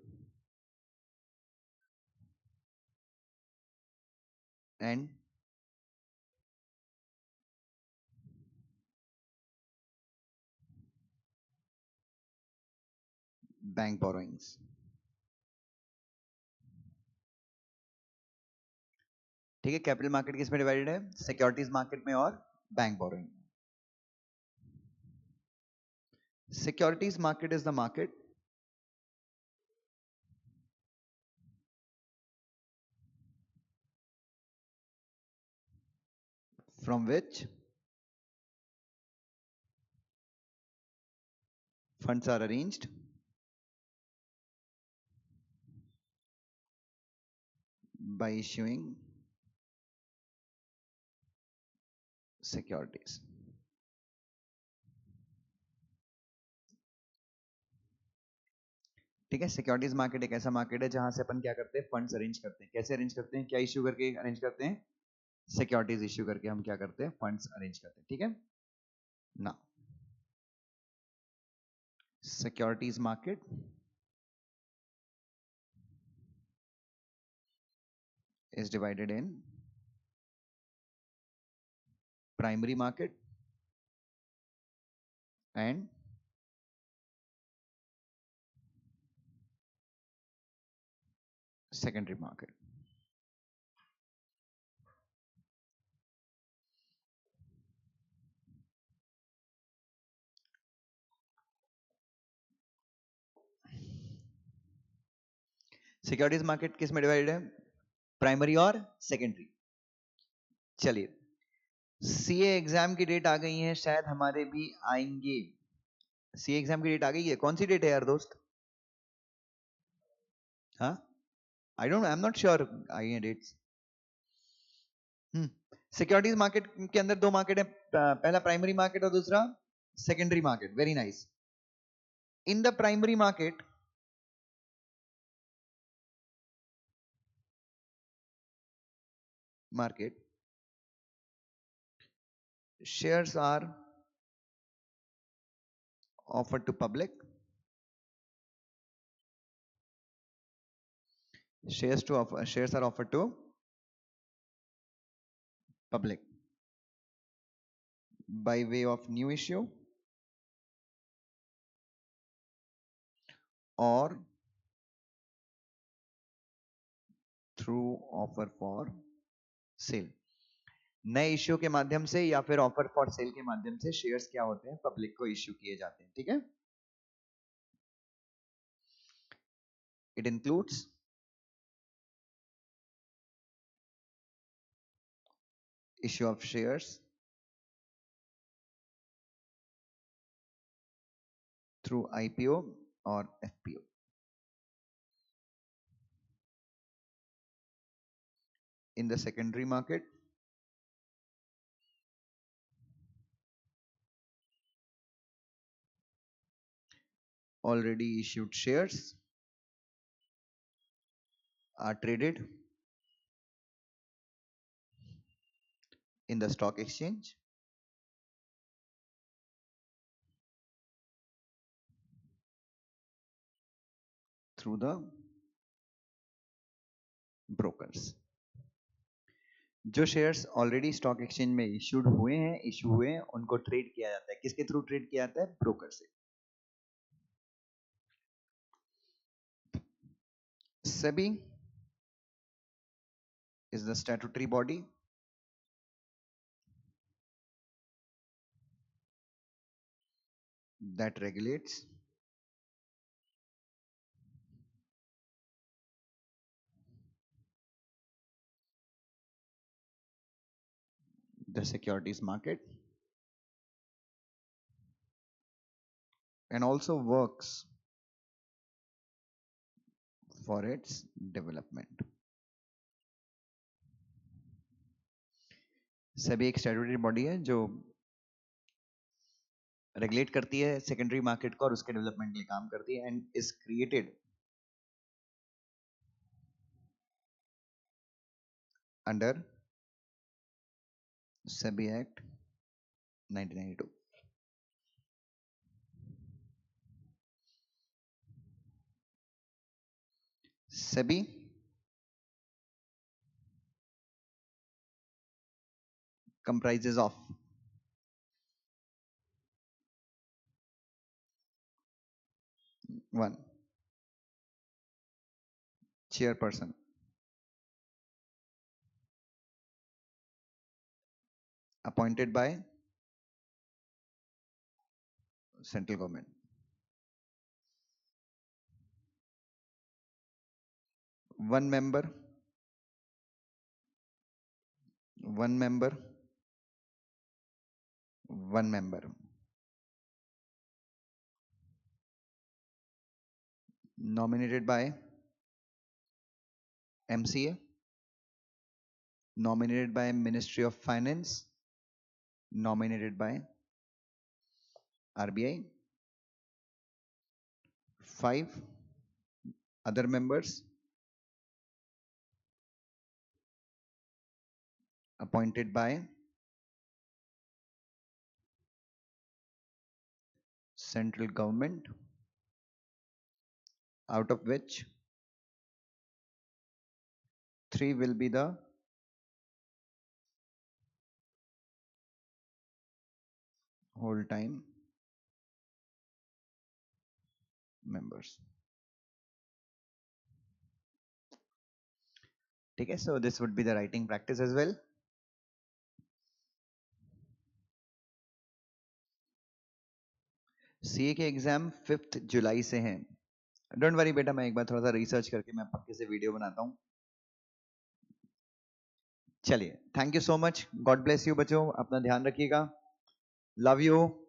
and bank borrowings। ठीक है, कैपिटल मार्केट किस में डिवाइडेड है, सिक्योरिटीज मार्केट में और bank borrowing. Securities market is the market from which funds are arranged by issuing securities। ठीक है, सिक्योरिटीज मार्केट एक ऐसा मार्केट है जहां से अपन क्या करते हैं, फंड्स अरेंज करते हैं। कैसे अरेंज करते हैं, क्या इश्यू करके अरेंज करते हैं, सिक्योरिटीज इश्यू करके हम क्या करते हैं, फंड्स अरेंज करते हैं। ठीक है ना, securities market is divided in primary market and secondary market। Securities market किस में डिवाइडेड है? प्राइमरी और सेकेंडरी। चलिए, सीए एग्जाम की डेट आ गई है, शायद हमारे भी आएंगे। सीए एग्जाम की डेट आ गई है, कौन सी डेट है यार दोस्त? हाँ, I don't, I am not sure I है डेट्स। सिक्योरिटीज मार्केट के अंदर दो मार्केट है, पहला प्राइमरी मार्केट और दूसरा secondary market. Very nice. In the primary market shares are offered to public. Shares are offered to public by way of new issue or through offer for sale. नए इश्यू के माध्यम से या फिर ऑफर फॉर सेल के माध्यम से शेयर्स क्या होते हैं, पब्लिक को इश्यू किए जाते हैं। ठीक है, it includes issue of shares through IPO or FPO. In the secondary market, already issued shares are traded in the stock exchange through the brokers. जो शेयर्स ऑलरेडी स्टॉक एक्सचेंज में इश्यूड हुए हैं, उनको ट्रेड किया जाता है। किसके थ्रू ट्रेड किया जाता है? ब्रोकर से। SEBI is the statutory body that regulates the securities market and also works for its development. SEBI एक स्टैट्यूटरी बॉडी है जो रेगुलेट करती है सेकेंडरी मार्केट को और उसके डेवलपमेंट के लिए काम करती है, and is created under SEBI Act 1992. SEBI comprises of one chairperson, appointed by central government, one member, one member, one member, nominated by MCA, nominated by Ministry of Finance, nominated by RBI, 5 other members appointed by central government, out of which 3 will be the whole time members. Okay, so this would be the writing practice as well. CA के एग्जाम 5 जुलाई से हैं, डोंट वरी बेटा, मैं एक बार थोड़ा सा रिसर्च करके मैं पक्के से वीडियो बनाता हूँ। चलिए, thank you so much, God bless you बच्चों, अपना ध्यान रखिएगा, लव यू।